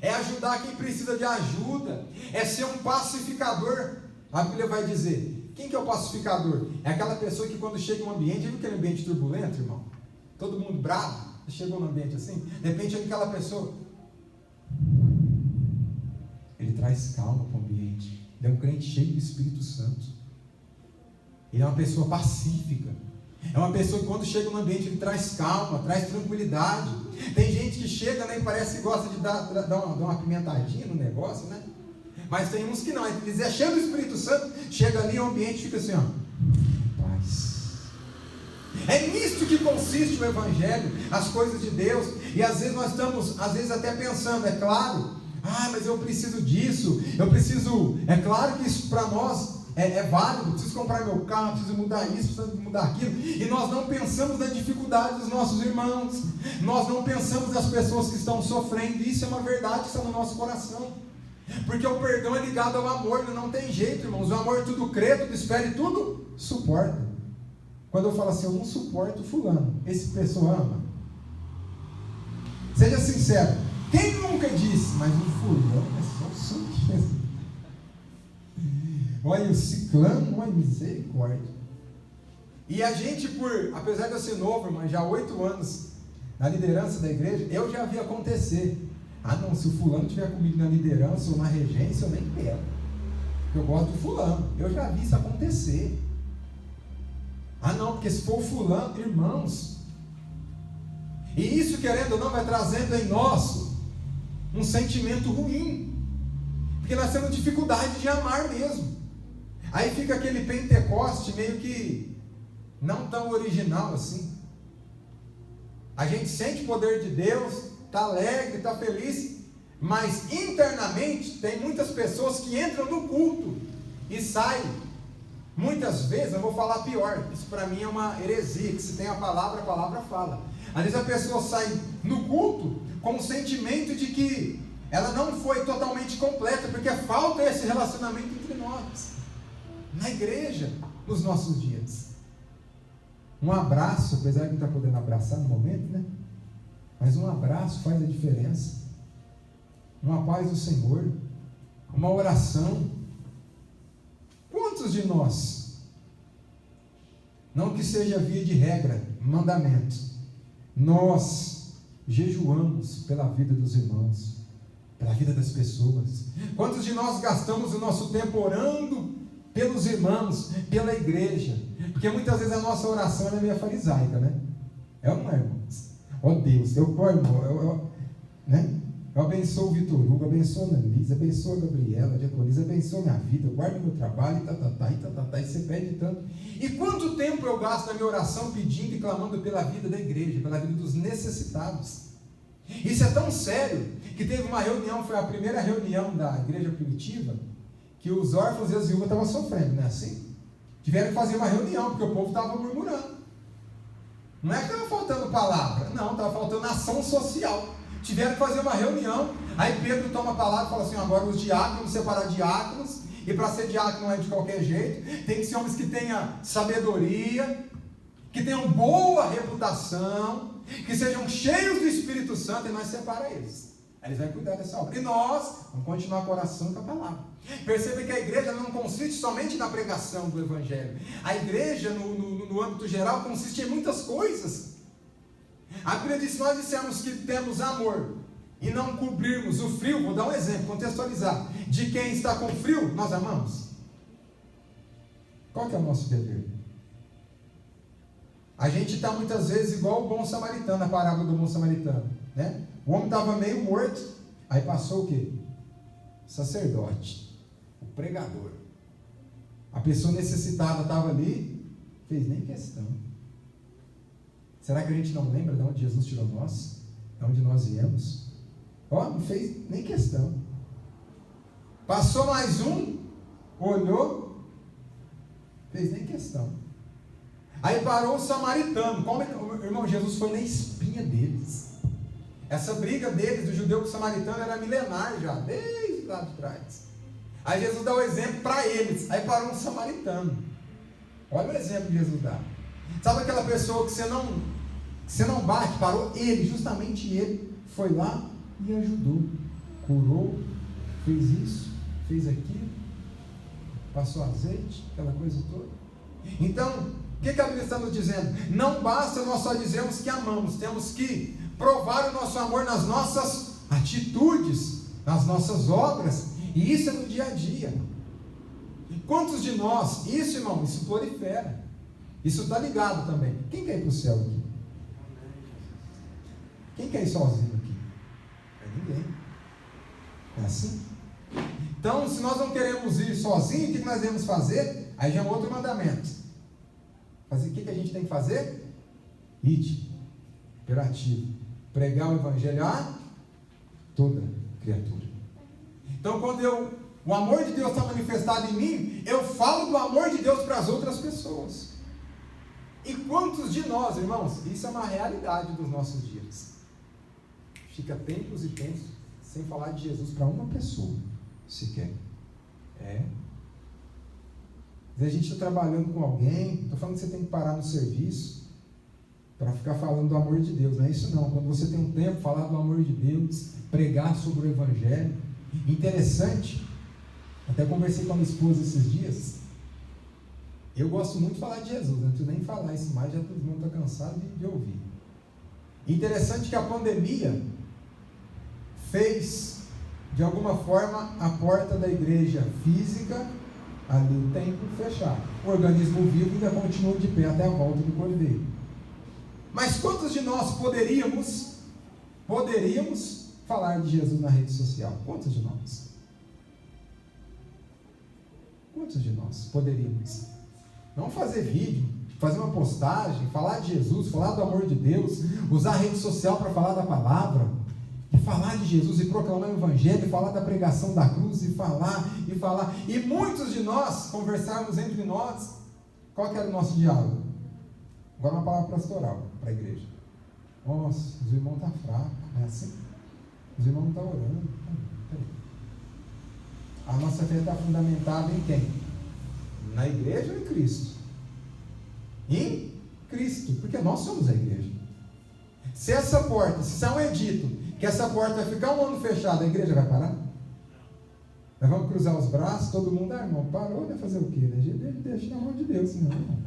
é ajudar quem precisa de ajuda, é ser um pacificador. A Bíblia vai dizer, quem que é o pacificador? É aquela pessoa que quando chega em um ambiente, viu aquele ambiente turbulento, irmão? Todo mundo bravo, chegou num ambiente assim, de repente aquela pessoa, ele traz calma para o ambiente. Ele é um crente cheio do Espírito Santo. Ele é uma pessoa pacífica. É uma pessoa que quando chega no ambiente ele traz calma, traz tranquilidade. Tem gente que chega, né, e parece que gosta de dar uma pimentadinha no negócio, né? Mas tem uns que não. Eles é cheio do Espírito Santo, chega ali, o ambiente fica assim, ó, paz. É nisso que consiste o Evangelho, as coisas de Deus. E às vezes nós estamos, até pensando, é claro, mas eu preciso disso, é claro que isso para nós é válido, preciso comprar meu carro, preciso mudar isso, preciso mudar aquilo, e nós não pensamos na dificuldade dos nossos irmãos, nós não pensamos nas pessoas que estão sofrendo. Isso é uma verdade que está no nosso coração, porque o perdão é ligado ao amor, não tem jeito, irmãos. O amor tudo crê, tudo espera e tudo suporta. Quando eu falo assim, eu não suporto fulano, esse pessoa ama. Seja sincero, quem nunca disse, mas o fulano é só o santo. Olha o ciclano, olha misericórdia. E a gente, apesar de eu ser novo, irmão, já há 8 anos na liderança da igreja, eu já vi acontecer. Não, se o fulano estiver comigo na liderança ou na regência, eu nem quero. Eu gosto do fulano. Eu já vi isso acontecer. Não, porque se for o fulano, irmãos, E isso, querendo ou não, vai trazendo em nós um sentimento ruim, porque nós temos dificuldade de amar mesmo. Aí fica aquele Pentecoste meio que não tão original assim. A gente sente o poder de Deus, está alegre, está feliz, mas internamente tem muitas pessoas que entram no culto e saem. Muitas vezes, eu vou falar pior, isso para mim é uma heresia, que se tem a palavra fala. Às vezes a pessoa sai no culto com o sentimento de que ela não foi totalmente completa, porque falta esse relacionamento entre nós, na igreja, nos nossos dias. Um abraço, apesar de não estar podendo abraçar no momento, né? Mas um abraço faz a diferença. Uma paz do Senhor, uma oração. Quantos de nós, não que seja via de regra, mandamento, nós jejuamos pela vida dos irmãos, pela vida das pessoas? Quantos de nós gastamos o nosso tempo orando pelos irmãos, pela igreja? Porque muitas vezes a nossa oração é meio farisaica, né? É ou não é, irmãos? Ó Deus, eu abençoo o Vitor Hugo, abençoo a Annalise, abençoo a Gabriela, a Diaconisa, abençoo a minha vida, guarda o meu trabalho, e você pede tanto. E quanto tempo eu gasto na minha oração pedindo e clamando pela vida da igreja, pela vida dos necessitados? Isso é tão sério, que teve uma reunião, foi a primeira reunião da igreja primitiva, que os órfãos e as viúvas estavam sofrendo, não é assim? Tiveram que fazer uma reunião, porque o povo estava murmurando. Não é que estava faltando palavra, não, estava faltando ação social. Tiveram que fazer uma reunião. Aí Pedro toma a palavra e fala assim: agora os diáconos, separar diáconos, e para ser diácono não é de qualquer jeito, tem que ser homens que tenham sabedoria, que tenham boa reputação, que sejam cheios do Espírito Santo, e nós separamos eles. Aí eles vão cuidar dessa obra. E nós vamos continuar com a oração e com a palavra. Perceba que a igreja não consiste somente na pregação do Evangelho. A igreja, no âmbito geral, consiste em muitas coisas. A Bíblia diz: se nós dissermos que temos amor e não cobrirmos o frio, vou dar um exemplo, contextualizar, de quem está com frio, nós amamos. Qual que é o nosso dever? A gente está muitas vezes igual o bom samaritano, a parábola do bom samaritano, né? O homem estava meio morto, aí passou o quê? O sacerdote, o pregador. A pessoa necessitada estava ali, fez nem questão. Será que a gente não lembra de onde Jesus tirou nós? De onde nós viemos? Não fez nem questão. Passou mais um, olhou, fez nem questão. Aí parou o samaritano. Como o irmão Jesus foi na espinha deles. Essa briga deles, do judeu com o samaritano, era milenar já, desde lá de trás. Aí Jesus dá o exemplo para eles. Aí parou um samaritano. Olha o exemplo que Jesus dá. Sabe aquela pessoa que você não bate? Parou ele, justamente ele, foi lá e ajudou. Curou, fez isso, fez aquilo, passou azeite, aquela coisa toda. Então, o que a Bíblia está nos dizendo? Não basta nós só dizermos que amamos, temos que provar o nosso amor nas nossas atitudes, nas nossas obras, e isso é no dia a dia. Quantos de nós, isso, irmão, isso prolifera, isso está ligado também. Quem quer ir para o céu aqui? Quem quer ir sozinho aqui? Ninguém. É assim? Então, se nós não queremos ir sozinhos, o que nós devemos fazer? Aí já é um outro mandamento. O que a gente tem que fazer? Ide, imperativo, pregar o Evangelho a toda criatura. Então, quando o amor de Deus está manifestado em mim, eu falo do amor de Deus para as outras pessoas. E quantos de nós, irmãos, isso é uma realidade dos nossos dias, fica tempos e tempos sem falar de Jesus para uma pessoa sequer. A gente está trabalhando com alguém, estou falando que você tem que parar no serviço para ficar falando do amor de Deus, não é isso não. Quando você tem um tempo, falar do amor de Deus, pregar sobre o Evangelho. Interessante, até conversei com a minha esposa esses dias. Eu gosto muito de falar de Jesus, não preciso nem falar isso mais, já todo mundo está cansado de ouvir. Interessante que a pandemia fez, de alguma forma, a porta da igreja física, ali o templo, fechar. O organismo vivo ainda continua de pé até a volta do Cordeiro. Mas quantos de nós poderíamos falar de Jesus na rede social? Quantos de nós? Quantos de nós poderíamos? Não fazer vídeo, fazer uma postagem, falar de Jesus, falar do amor de Deus, usar a rede social para falar da palavra, e falar de Jesus, e proclamar o Evangelho, e falar da pregação da cruz, e falar, e muitos de nós conversarmos entre nós. Qual que era o nosso diálogo? Agora uma palavra pastoral para a igreja. Nossa, os irmãos estão fracos, não é assim? Os irmãos não estão orando. A nossa fé está fundamentada em quem? Na igreja ou em Cristo? Em Cristo, porque nós somos a igreja. Se essa porta, se sai um edito, que essa porta vai ficar um ano fechada, a igreja vai parar? Nós vamos cruzar os braços, todo mundo, irmão, parou, vai fazer o quê? Deixa na mão de Deus, senão, irmão,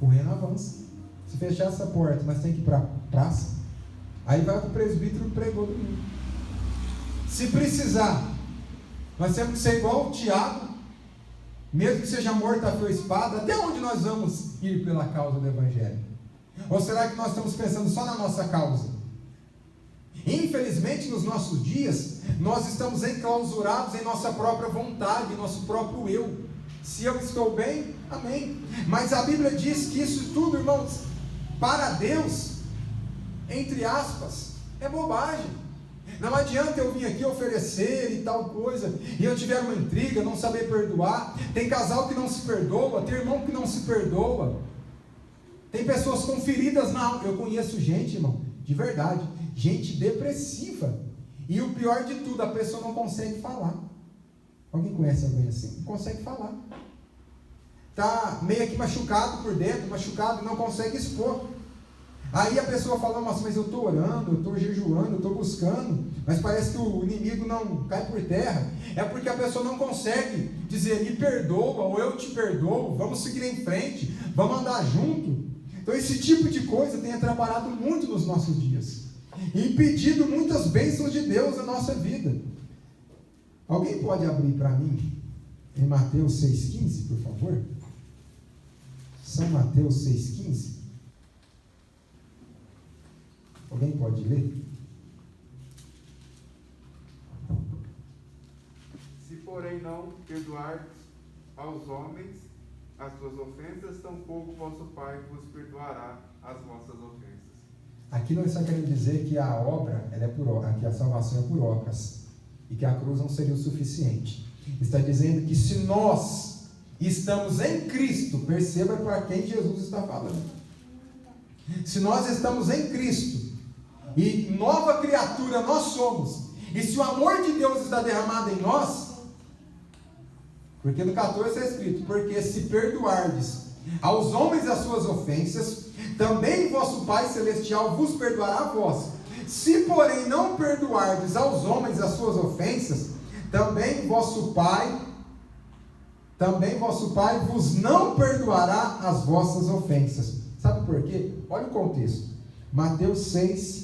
o reino avança. Se fechar essa porta, nós temos que ir para a praça, aí vai para o presbítero pregou domingo. Se precisar, nós temos que ser igual o Tiago, mesmo que seja morto a fio espada, até onde nós vamos ir pela causa do Evangelho? Ou será que nós estamos pensando só na nossa causa? Infelizmente, nos nossos dias, nós estamos enclausurados em nossa própria vontade, em nosso próprio eu. Se eu estou bem, amém. Mas a Bíblia diz que isso tudo, irmãos, para Deus, entre aspas, é bobagem. Não adianta eu vir aqui oferecer e tal coisa, e eu tiver uma intriga, não saber perdoar. Tem casal que não se perdoa, tem irmão que não se perdoa, tem pessoas com feridas na alma. Eu conheço gente, irmão, de verdade, gente depressiva, e o pior de tudo, a pessoa não consegue falar. Alguém conhece alguém assim? Não consegue falar, está meio que machucado por dentro, machucado e não consegue expor. Aí a pessoa fala, mas eu estou orando, eu estou jejuando, eu estou buscando, mas parece que o inimigo não cai por terra. É porque a pessoa não consegue dizer, me perdoa, ou eu te perdoo, vamos seguir em frente, vamos andar junto. Então esse tipo de coisa tem atrapalhado muito nos nossos dias, e impedido muitas bênçãos de Deus na nossa vida. Alguém pode abrir para mim em Mateus 6,15, por favor? São Mateus 6,15. Alguém pode ler? Se porém não perdoar aos homens as suas ofensas, tampouco vosso Pai vos perdoará as vossas ofensas. Aqui nós estamos querendo dizer que a obra, que a salvação é por obras, e que a cruz não seria o suficiente. Está dizendo que se nós estamos em Cristo, perceba para quem Jesus está falando. Se nós estamos em Cristo, e nova criatura nós somos, e se o amor de Deus está derramado em nós, porque no 14 está escrito, porque se perdoardes aos homens as suas ofensas, também vosso Pai Celestial vos perdoará a vós. Se porém não perdoardes aos homens as suas ofensas, também vosso Pai vos não perdoará as vossas ofensas. Sabe por quê? Olha o contexto. Mateus 6,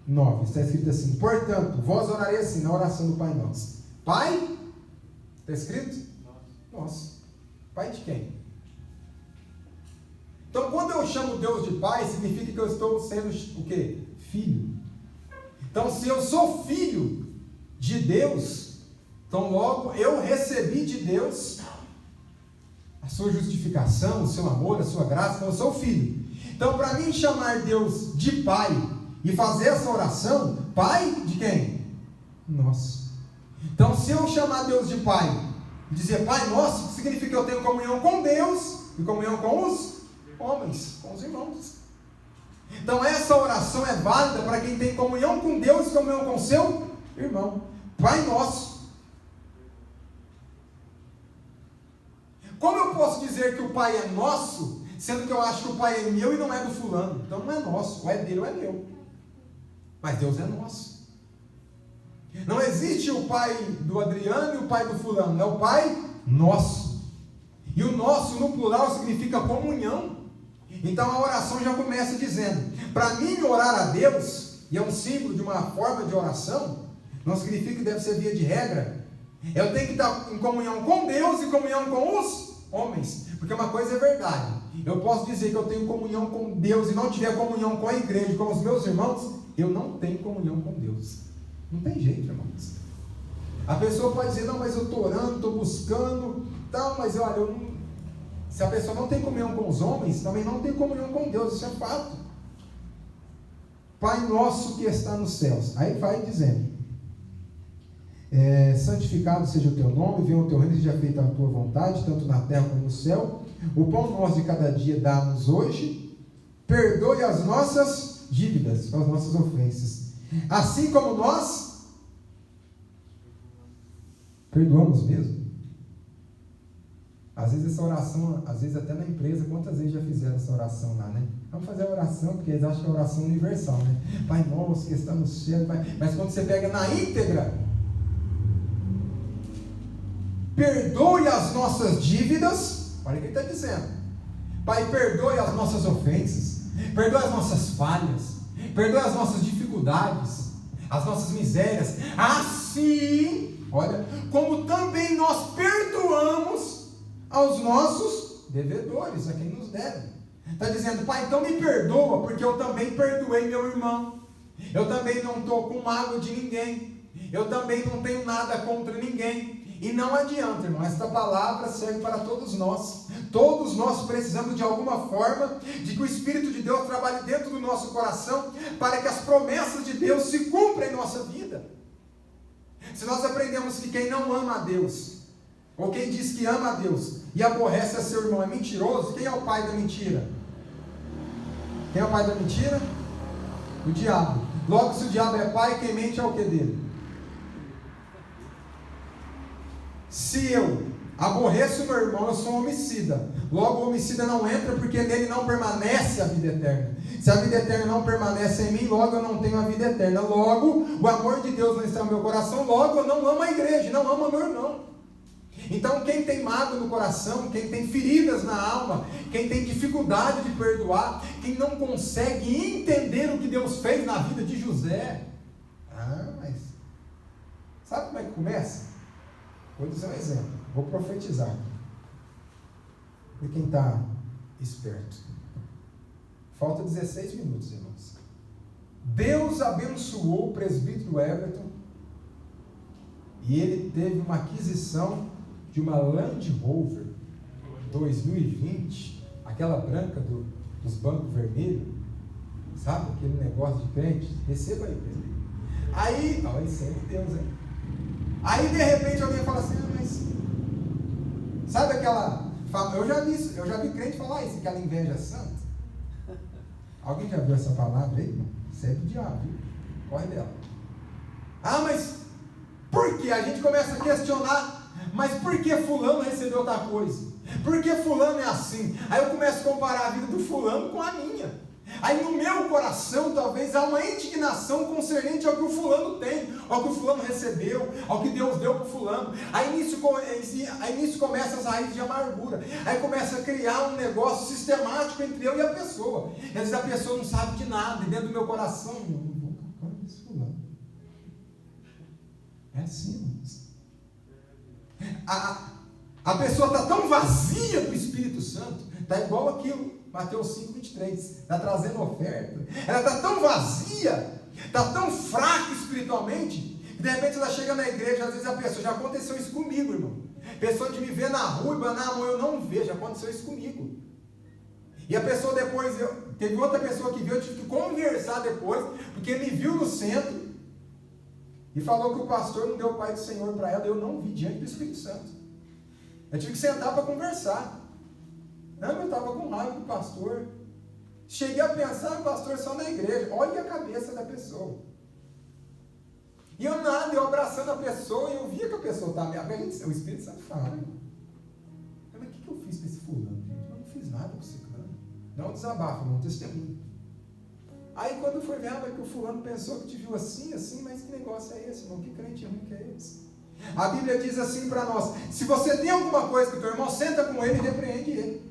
9, está escrito assim: portanto, vós orareis assim, na oração do Pai Nosso. Pai, está escrito? Nosso. Pai de quem? Então, quando eu chamo Deus de Pai, significa que eu estou sendo o quê? Filho. Então, se eu sou filho de Deus, então logo eu recebi de Deus a sua justificação, o seu amor, a sua graça, então eu sou filho. Então, para mim chamar Deus de Pai e fazer essa oração, Pai de quem? Nosso. Então, se eu chamar Deus de Pai e dizer Pai Nosso, significa que eu tenho comunhão com Deus e comunhão com os homens, com os irmãos. Então, essa oração é válida para quem tem comunhão com Deus e comunhão com seu irmão. Pai Nosso. Como eu posso dizer que o Pai é nosso, sendo que eu acho que o Pai é meu e não é do fulano? Então não é nosso, ou é dele ou é meu. Mas Deus é nosso. Não existe o Pai do Adriano e o Pai do fulano, é o Pai nosso. E o nosso no plural significa comunhão. Então a oração já começa dizendo, para mim orar a Deus, e é um símbolo de uma forma de oração, não significa que deve ser via de regra, Eu tenho que estar em comunhão com Deus e comunhão com os homens. Porque uma coisa é verdade. Eu posso dizer que eu tenho comunhão com Deus e não tiver comunhão com a igreja, com os meus irmãos, eu não tenho comunhão com Deus. Não tem jeito, irmãos. A pessoa pode dizer, não, mas eu estou orando, estou buscando, tal, mas olha, eu não... Se a pessoa não tem comunhão com os homens, também não tem comunhão com Deus, isso é fato. Pai nosso que está nos céus. Aí vai dizendo, santificado seja o teu nome, venha o teu reino, seja feita a tua vontade, tanto na terra como no céu. O pão nosso de cada dia dá-nos hoje, perdoe as nossas dívidas, as nossas ofensas, assim como nós perdoamos mesmo. Às vezes essa oração, às vezes até na empresa, quantas vezes já fizeram essa oração lá, né? Vamos fazer a oração, porque eles acham que é a oração universal, né? Pai nosso que está no céu, mas quando você pega na íntegra, perdoe as nossas dívidas, olha o que ele está dizendo. Pai, perdoe as nossas ofensas, perdoe as nossas falhas, perdoe as nossas dificuldades, as nossas misérias, assim, olha, como também nós perdoamos aos nossos devedores, a quem nos deve. Está dizendo, Pai, então me perdoa, porque eu também perdoei meu irmão, eu também não estou com mágoa de ninguém, eu também não tenho nada contra ninguém. E não adianta, irmão, esta palavra serve para todos nós precisamos de alguma forma, de que o Espírito de Deus trabalhe dentro do nosso coração, para que as promessas de Deus se cumpram em nossa vida. Se nós aprendemos que quem não ama a Deus, ou quem diz que ama a Deus e aborrece a seu irmão é mentiroso, quem é o pai da mentira? Quem é o pai da mentira? O diabo. Logo, se o diabo é pai, quem mente é o que dele? Se eu aborreço o meu irmão, eu sou um homicida. Logo, o homicida não entra, porque nele não permanece a vida eterna. Se a vida eterna não permanece em mim, logo eu não tenho a vida eterna. Logo, o amor de Deus não está no meu coração. Logo, eu não amo a igreja, não amo o meu irmão. Então, quem tem mágoa no coração, quem tem feridas na alma, quem tem dificuldade de perdoar, quem não consegue entender o que Deus fez na vida de José, mas sabe como é que começa? Vou dizer um exemplo, vou profetizar aqui. E quem está esperto? Falta 16 minutos, irmãos. Deus abençoou o presbítero Everton e ele teve uma aquisição de uma Land Rover 2020, aquela branca dos bancos vermelhos, sabe? Aquele negócio de crente. Receba aí, presbítero. Aí, isso é de Deus, hein? Aí de repente alguém fala assim, mas sabe aquela, eu já vi crente falar isso, aquela inveja santa. Alguém já viu essa palavra aí? Isso é do diabo, viu? Corre dela. Mas por que? A gente começa a questionar, mas por que fulano recebeu outra coisa? Por que fulano é assim? Aí eu começo a comparar a vida do fulano com a minha. Aí no meu coração talvez há uma indignação concernente ao que o fulano tem, ao que o fulano recebeu, ao que Deus deu para o fulano. Aí nisso começa as raízes de amargura. Aí começa a criar um negócio sistemático entre eu e a pessoa. E às vezes a pessoa não sabe de nada, e dentro do meu coração, não vou tocar nesse fulano. É assim, irmãos. A pessoa está tão vazia do Espírito Santo, está igual aquilo. Mateus 5:23, está trazendo oferta, ela está tão vazia, está tão fraca espiritualmente, que de repente ela chega na igreja, às vezes a pessoa, já aconteceu isso comigo, irmão, pessoa de me ver na rua e banar a mão, eu não vejo, já aconteceu isso comigo, e a pessoa depois, teve outra pessoa que viu, eu tive que conversar depois, porque me viu no centro, e falou que o pastor não deu o Pai do Senhor para ela, eu não vi diante do Espírito Santo, eu tive que sentar para conversar. Não, eu estava com raiva do pastor. Cheguei a pensar no pastor só na igreja. Olha a cabeça da pessoa. E eu abraçando a pessoa, e eu via que a pessoa estava me. O Espírito Santo fala. Mas o que eu fiz para esse fulano, gente? Eu não fiz nada para esse fulano. Não desabafa, não testemunho. Aí quando foi ver, que o fulano pensou que te viu assim, mas que negócio é esse, irmão? Que crente ruim que é esse? A Bíblia diz assim para nós: se você tem alguma coisa com o teu irmão, senta com ele e repreende ele.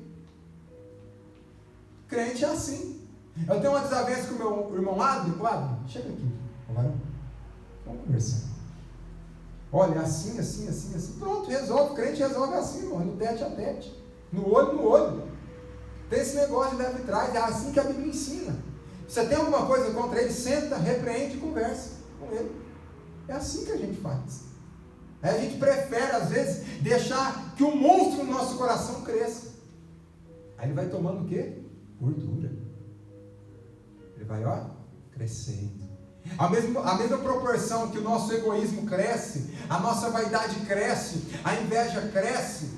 Crente é assim. Eu tenho uma desavença com o meu irmão Adri, chega aqui, vamos conversar. Olha, é assim, assim, assim, assim. Pronto, resolve. O crente resolve assim, irmão, no tete a tete. No olho no olho. Tem esse negócio de leve trás, é assim que a Bíblia ensina. Você tem alguma coisa contra ele, senta, repreende e conversa com ele. É assim que a gente faz. A gente prefere, às vezes, deixar que o monstro no nosso coração cresça. Aí ele vai tomando o quê? Gordura. Ele vai, ó, crescendo. A mesma proporção que o nosso egoísmo cresce, a nossa vaidade cresce, a inveja cresce.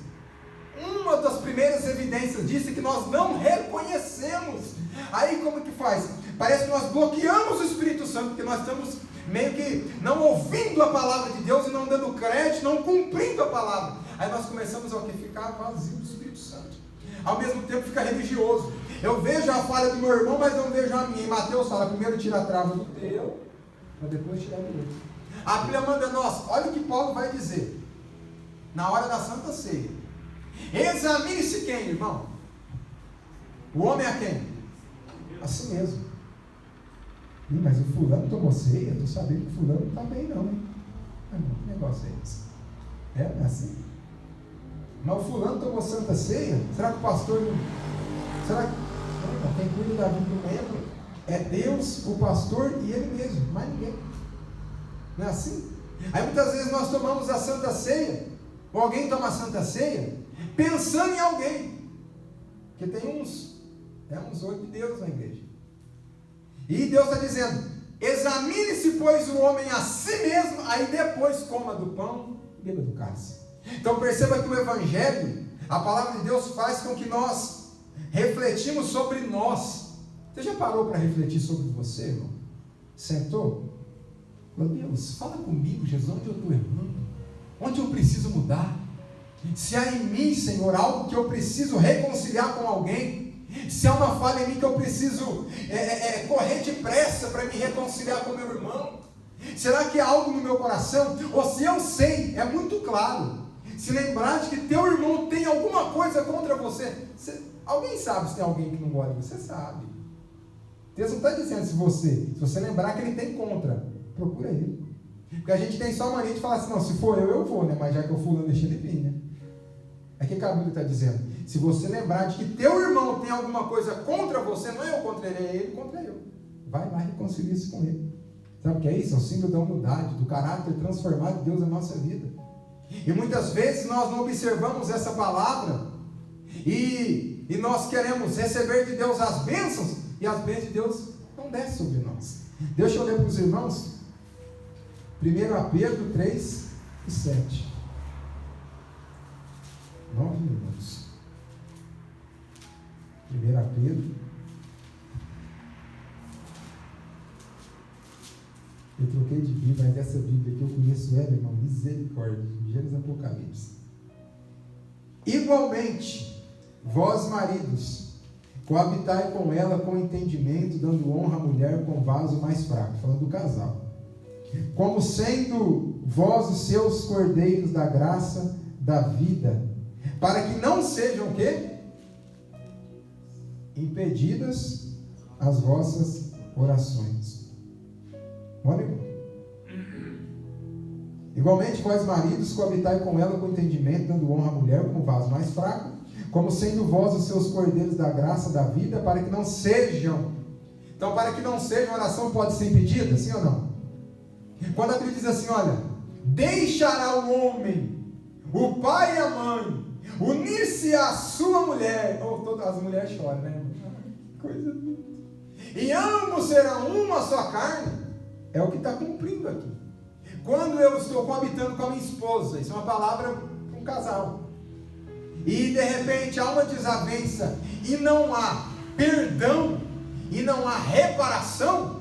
Uma das primeiras evidências disso é que nós não reconhecemos. Aí como que faz? Parece que nós bloqueamos o Espírito Santo, porque nós estamos meio que não ouvindo a palavra de Deus e não dando crédito, não cumprindo a palavra. Aí nós começamos a ficar vazio do Espírito Santo. Ao mesmo tempo fica religioso. Eu vejo a falha do meu irmão, mas não vejo a minha. Em Mateus fala, primeiro tira a trava do teu, para depois tirar do outro. A Bíblia manda nós, olha o que Paulo vai dizer, na hora da Santa Ceia. Examine-se quem, irmão? O homem a quem? A si mesmo. Mas o fulano tomou ceia, estou sabendo que o fulano não está bem não, hein? Que negócio é esse? Não é assim? Mas o fulano tomou santa ceia? Será que o pastor não... Será que... Não, quem cuida da vida do membro é Deus, o pastor e ele mesmo, mais ninguém. Não é assim? Aí muitas vezes nós tomamos a santa ceia, ou alguém toma a santa ceia, pensando em alguém. Porque tem uns olhos de Deus na igreja. E Deus está dizendo, examine-se pois o homem a si mesmo, aí depois coma do pão e beba do cálice. Então perceba que o Evangelho, a palavra de Deus faz com que nós refletimos sobre nós. Você já parou para refletir sobre você, irmão? Sentou? Meu Deus, fala comigo, Jesus, onde eu estou errando? Onde eu preciso mudar? Se há em mim, Senhor, algo que eu preciso reconciliar com alguém, se há uma falha em mim que eu preciso correr depressa para me reconciliar com meu irmão, será que há algo no meu coração? Ou se eu sei, é muito claro, se lembrar de que teu irmão tem alguma coisa contra você, alguém sabe se tem alguém que não gosta de você? Sabe. Deus não está dizendo se você lembrar que ele tem contra, procura ele. Porque a gente tem só a mania de falar assim, não, se for eu vou, né? Mas já que eu fui, não deixa ele vir, né? É que a Bíblia está dizendo, se você lembrar de que teu irmão tem alguma coisa contra você, não é eu contra ele, é ele contra eu. Vai lá e reconcilia-se com ele. Sabe o que é isso? É o símbolo da humildade, do caráter transformado de Deus na nossa vida. E muitas vezes nós não observamos essa palavra e nós queremos receber de Deus as bênçãos e as bênçãos de Deus não descem sobre nós. Deixa eu ler para os irmãos 1 Pedro 3 e 7. 9 minutos. 1 Pedro. Eu troquei de Bíblia, mas essa Bíblia que eu conheço ela, irmão, misericórdia, Gênesis Apocalipse. Igualmente, vós maridos, coabitai com ela com entendimento, dando honra à mulher com vaso mais fraco, falando do casal. Como sendo vós os seus cordeiros da graça da vida, para que não sejam o quê? Impedidas as vossas orações. Olha, irmão. Igualmente, vós maridos, coabitai com ela com entendimento, dando honra à mulher com vaso mais fraco, como sendo vós os seus cordeiros da graça da vida, para que não sejam. Então, para que não sejam, a oração pode ser impedida, sim ou não? Quando a Bíblia diz assim, olha, deixará o homem, o pai e a mãe, unir-se à sua mulher, todas as mulheres choram, né? Coisa linda. E ambos serão uma só carne, é o que está cumprindo aqui. Quando eu estou coabitando com a minha esposa, isso é uma palavra para um casal, e de repente há uma desavença, e não há perdão, e não há reparação,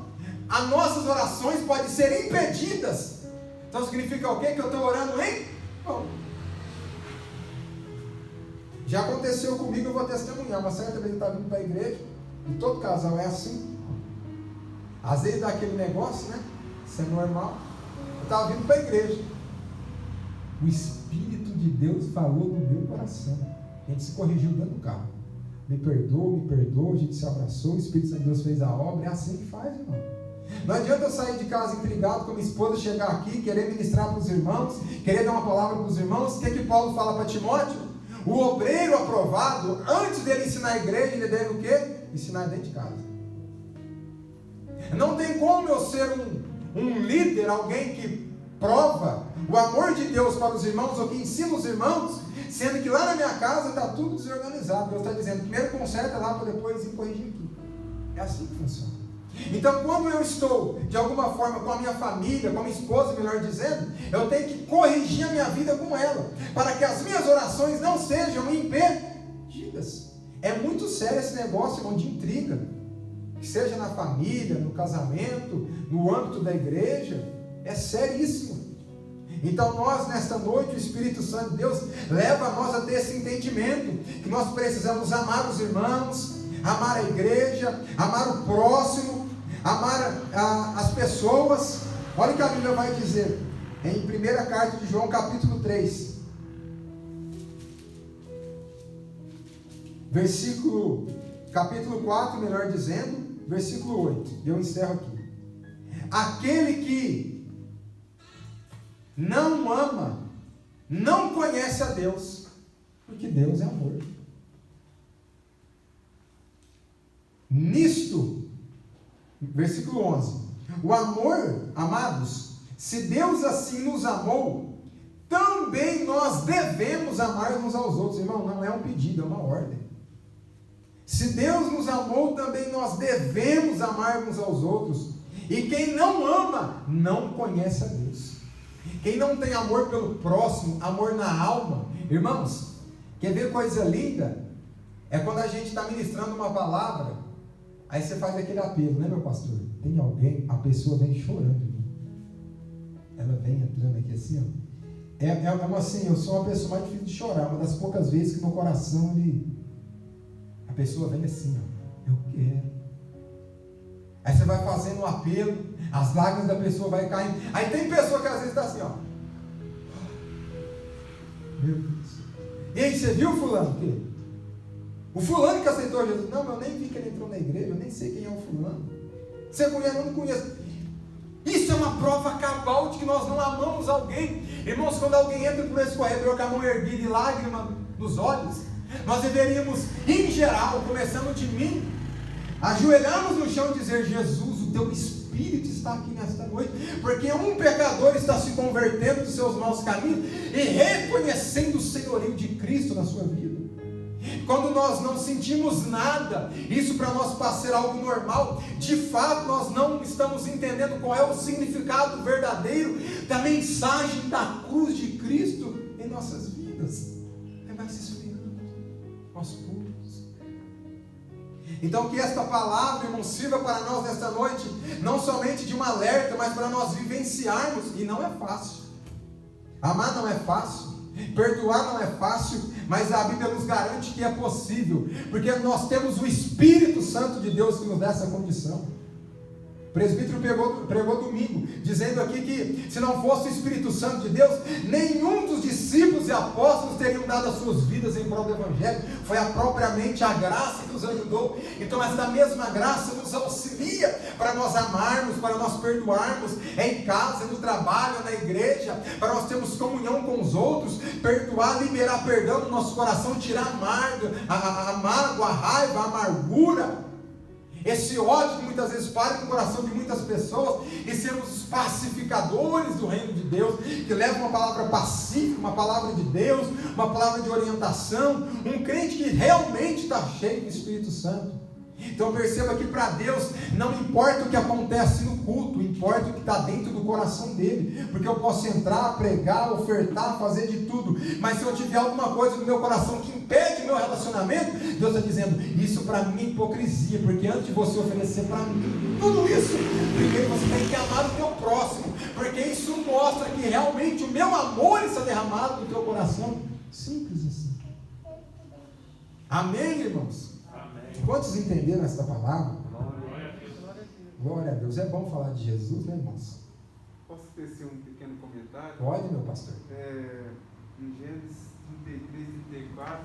as nossas orações podem ser impedidas. Então significa o quê? Que eu estou orando em vão. Já aconteceu comigo, eu vou testemunhar. Uma certa vez eu estava vindo para a igreja, e todo casal é assim. Às vezes dá aquele negócio, né? Isso é normal. Eu estava vindo para a igreja. O Espírito de Deus falou no meu coração. A gente se corrigiu dentro do carro. Me perdoa, a gente se abraçou, o Espírito Santo de Deus fez a obra. É assim que faz, irmão. Não adianta eu sair de casa intrigado com minha esposa, chegar aqui, querer ministrar para os irmãos, querer dar uma palavra para os irmãos. O que Paulo fala para Timóteo? O obreiro aprovado, antes dele ensinar a igreja, ele deve o quê? Ensinar dentro de casa. Não tem como eu ser um líder, alguém que prova o amor de Deus para os irmãos, ou que ensina os irmãos, sendo que lá na minha casa está tudo desorganizado. Deus está dizendo, primeiro conserta lá para depois ir corrigir aqui. É assim que funciona. Então, quando eu estou, de alguma forma, com a minha família, com a minha esposa, melhor dizendo, eu tenho que corrigir a minha vida com ela, para que as minhas orações não sejam impedidas. É muito sério esse negócio, irmão, de intriga, que seja na família, no casamento, no âmbito da igreja, é seríssimo. Então nós, nesta noite, o Espírito Santo de Deus leva nós a ter esse entendimento, que nós precisamos amar os irmãos, amar a igreja, amar o próximo, amar as pessoas. Olha o que a Bíblia vai dizer em 1ª carta de João, capítulo 3, capítulo 4, melhor dizendo, versículo 8, eu encerro aqui. Aquele que não ama, não conhece a Deus, porque Deus é amor. Nisto, versículo 11, o amor, amados, se Deus assim nos amou, também nós devemos amar uns aos outros. Irmão, não é um pedido, é uma ordem. Se Deus nos amou, também nós devemos amar uns aos outros. E quem não ama, não conhece a Deus. Quem não tem amor pelo próximo, amor na alma, irmãos, quer ver coisa linda? É quando a gente está ministrando uma palavra, aí você faz aquele apelo, né, meu pastor? Tem alguém, a pessoa vem chorando, ela vem entrando aqui assim, ó. Assim, eu sou uma pessoa mais difícil de chorar, uma das poucas vezes que meu coração, a pessoa vem assim, ó, eu quero. Aí você vai fazendo um apelo, as lágrimas da pessoa vai caindo. Aí tem pessoa que às vezes está assim, ó. Meu Deus. E aí, você viu fulano? O quê? O fulano que aceitou Jesus. Não, eu nem vi que ele entrou na igreja, eu nem sei quem é o fulano. Você conhece? Eu não conheço. Isso é uma prova cabal de que nós não amamos alguém. Irmãos, quando alguém entra por esse corredor com a mão erguida e lágrima nos olhos, nós deveríamos, em geral, começando de mim, ajoelharmos no chão e dizer: Jesus, o teu Espírito está aqui nesta noite, porque um pecador está se convertendo dos seus maus caminhos e reconhecendo o senhorio de Cristo na sua vida. Quando nós não sentimos nada, isso para nós passa a ser algo normal. De fato, nós não estamos entendendo qual é o significado verdadeiro da mensagem da cruz de Cristo em nossas vidas. Aí vai se esfriando aos poucos. Então que esta palavra, irmão, sirva para nós nesta noite, não somente de um alerta, mas para nós vivenciarmos. E não é fácil. Amar não é fácil. Perdoar não é fácil, mas a Bíblia nos garante que é possível, porque nós temos o Espírito Santo de Deus que nos dá essa condição. O presbítero pregou domingo, dizendo aqui que se não fosse o Espírito Santo de Deus, nenhum dos discípulos e apóstolos teriam dado as suas vidas em prol do Evangelho. Foi propriamente a graça que nos ajudou. Então essa mesma graça nos auxilia para nós amarmos, para nós perdoarmos em casa, no trabalho, na igreja, para nós termos comunhão com os outros, perdoar, liberar perdão no nosso coração, tirar a mágoa, a raiva, a amargura, esse ódio que muitas vezes para no coração de muitas pessoas, e sermos os pacificadores do reino de Deus, que levam uma palavra pacífica, uma palavra de Deus, uma palavra de orientação, um crente que realmente está cheio do Espírito Santo. Então perceba que para Deus não importa o que acontece no culto, importa o que está dentro do coração dele, porque eu posso entrar, pregar, ofertar, fazer de tudo, mas se eu tiver alguma coisa no meu coração que impede meu relacionamento, Deus está dizendo: isso para mim é hipocrisia, porque antes de você oferecer para mim tudo isso, primeiro você tem que amar o teu próximo, porque isso mostra que realmente o meu amor está derramado no teu coração. Simples assim. Amém, irmãos? Quantos entenderam esta palavra? Glória a Deus. É bom falar de Jesus, né, irmãos? Posso tecer um pequeno comentário? Pode, meu pastor. Em Gênesis 33, 34,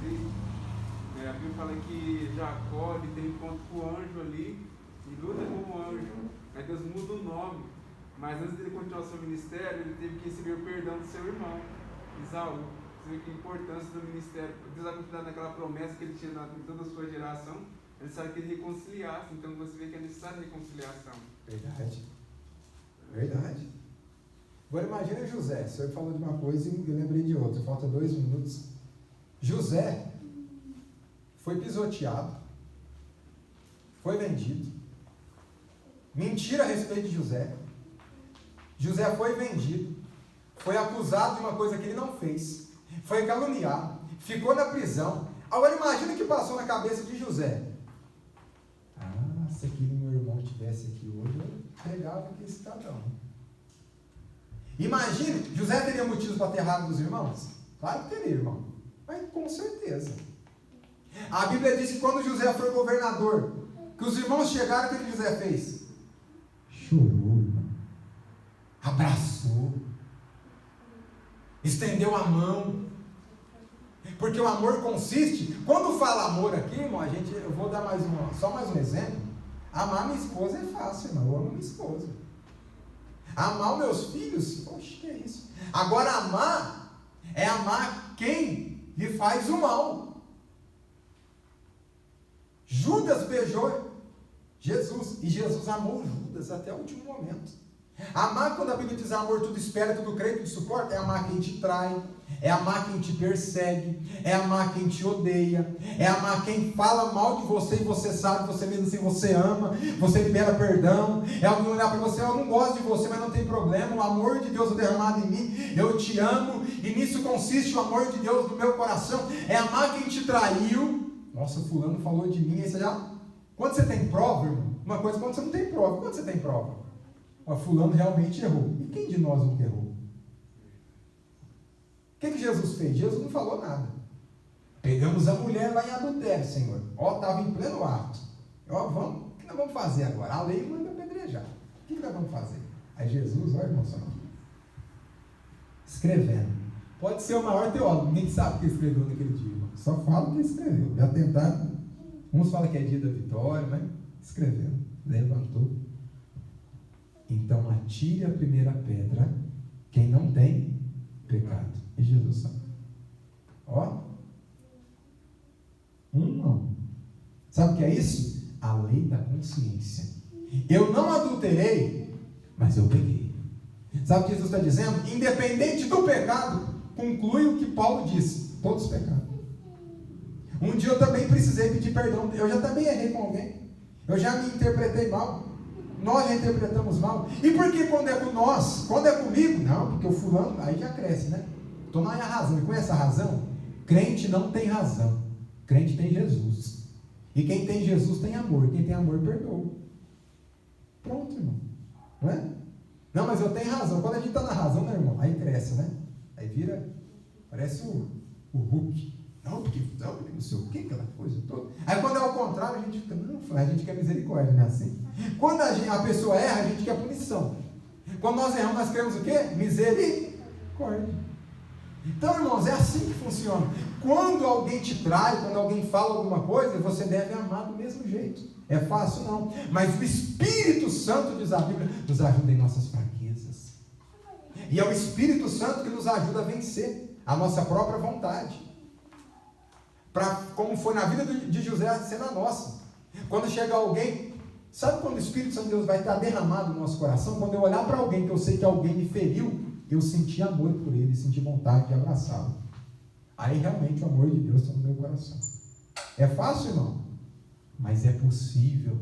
33, a Bíblia fala que Jacó ele tem encontro com o anjo ali, e luta como anjo. Aí Deus muda o nome. Mas antes dele continuar o seu ministério, ele teve que receber o perdão do seu irmão, Isaú. Você vê que a importância do ministério, Deus vai continuar naquela promessa que ele tinha em toda a sua geração, ele sabe que ele reconciliasse. Então você vê que é necessária reconciliação. Verdade. Verdade. Agora imagina José. O senhor falou de uma coisa e eu lembrei de outra. Falta 2 minutos. José foi pisoteado, foi vendido. Mentira a respeito de José. José foi vendido, foi acusado de uma coisa que ele não fez, foi caluniado, ficou na prisão. Agora imagina o que passou na cabeça de José. Se aquele meu irmão estivesse aqui hoje, eu pegava aqui esse cidadão. Imagine, José teria motivos para ter raiva dos irmãos? Claro que teria, irmão, mas com certeza. A Bíblia diz que quando José foi governador, que os irmãos chegaram, o que José fez? Chorou, irmão. Abraçou, estendeu a mão, porque o amor consiste, quando fala amor aqui, irmão, eu vou dar só mais um exemplo. Amar minha esposa é fácil, irmão, eu amo minha esposa. Amar os meus filhos, poxa, que é isso? Agora amar, é amar quem lhe faz o mal. Judas beijou Jesus, e Jesus amou Judas até o último momento. Amar, quando a Bíblia diz amor, tudo espera, tudo crê, tudo suporta, é amar quem te trai, é amar quem te persegue, é amar quem te odeia, é amar quem fala mal de você e você sabe, você mesmo assim você ama, você libera perdão, é alguém olhar para você, eu não gosto de você, mas não tem problema, o amor de Deus é derramado em mim, eu te amo, e nisso consiste o amor de Deus no meu coração, é amar quem te traiu. Nossa, fulano falou de mim, aí você já, quando você tem prova, irmão, uma coisa quando você não tem prova, quando você tem prova? Mas fulano realmente errou. E quem de nós nunca errou? O que Jesus fez? Jesus não falou nada. Pegamos a mulher lá em adultério, Senhor. Estava em pleno ato. O que nós vamos fazer agora? A lei manda apedrejar. O que nós vamos fazer? Aí Jesus, olha, irmão, só escrevendo. Pode ser o maior teólogo, ninguém sabe o que escreveu naquele dia, irmão. Só fala o que escreveu. Já tentaram. Uns falam que é dia da vitória, mas escreveu. Levantou. Então atire a primeira pedra quem não tem pecado. E Jesus sabe. Não. Sabe o que é isso? A lei da consciência. Eu não adulterei, mas eu peguei. Sabe o que Jesus está dizendo? Independente do pecado, conclui o que Paulo disse: todos pecaram. Um dia eu também precisei pedir perdão. Eu já também errei com alguém. Eu já me interpretei mal. Nós já interpretamos mal. E por que quando é com nós? Quando é comigo? Não, porque o fulano, aí já cresce, né? Estou na minha razão. E com essa razão, crente não tem razão. Crente tem Jesus. E quem tem Jesus tem amor. Quem tem amor perdoa. Pronto, irmão. Não é? Não, mas eu tenho razão. Quando a gente está na razão, né, irmão? Aí cresce, né? Aí vira, parece o Hulk. Não, porque não sei o que, aquela coisa toda. Aí quando é ao contrário, a gente fica, não, a gente quer misericórdia, não é assim? Quando a pessoa erra, a gente quer punição. Quando nós erramos, nós queremos o quê? Misericórdia. Então, irmãos, é assim que funciona. Quando alguém te trai, quando alguém fala alguma coisa, você deve amar do mesmo jeito. É fácil, não. Mas o Espírito Santo, diz a Bíblia, nos ajuda em nossas fraquezas. E é o Espírito Santo que nos ajuda a vencer a nossa própria vontade. Como foi na vida de José, ser na nossa. Quando chega alguém, sabe quando o Espírito Santo de Deus vai estar derramado no nosso coração? Quando eu olhar para alguém que eu sei que alguém me feriu, eu senti amor por ele, senti vontade de abraçá-lo. Aí realmente o amor de Deus está no meu coração. É fácil, irmão? Mas é possível.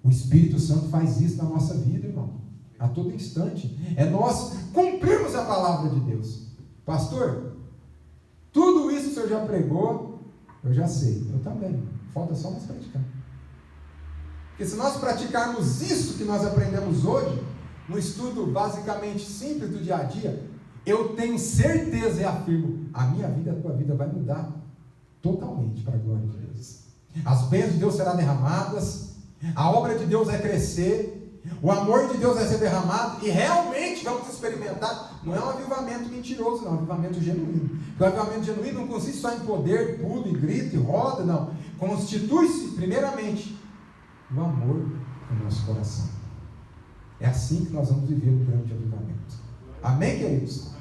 O Espírito Santo faz isso na nossa vida, irmão. A todo instante. É nós cumprirmos a palavra de Deus. Pastor, tudo isso o senhor já pregou, eu já sei. Eu também. Falta só nós praticar. Porque se nós praticarmos isso que nós aprendemos hoje, no estudo basicamente simples do dia a dia, eu tenho certeza e afirmo, a minha vida, a tua vida vai mudar totalmente para a glória de Deus. As bênçãos de Deus serão derramadas, a obra de Deus vai crescer, o amor de Deus vai ser derramado, e realmente vamos experimentar, não é um avivamento mentiroso, não, é um avivamento genuíno. Porque o avivamento genuíno não consiste só em poder, pulo e grito e roda, não. Constitui-se, primeiramente, o amor no nosso coração. É assim que nós vamos viver o grande avivamento. Amém, queridos?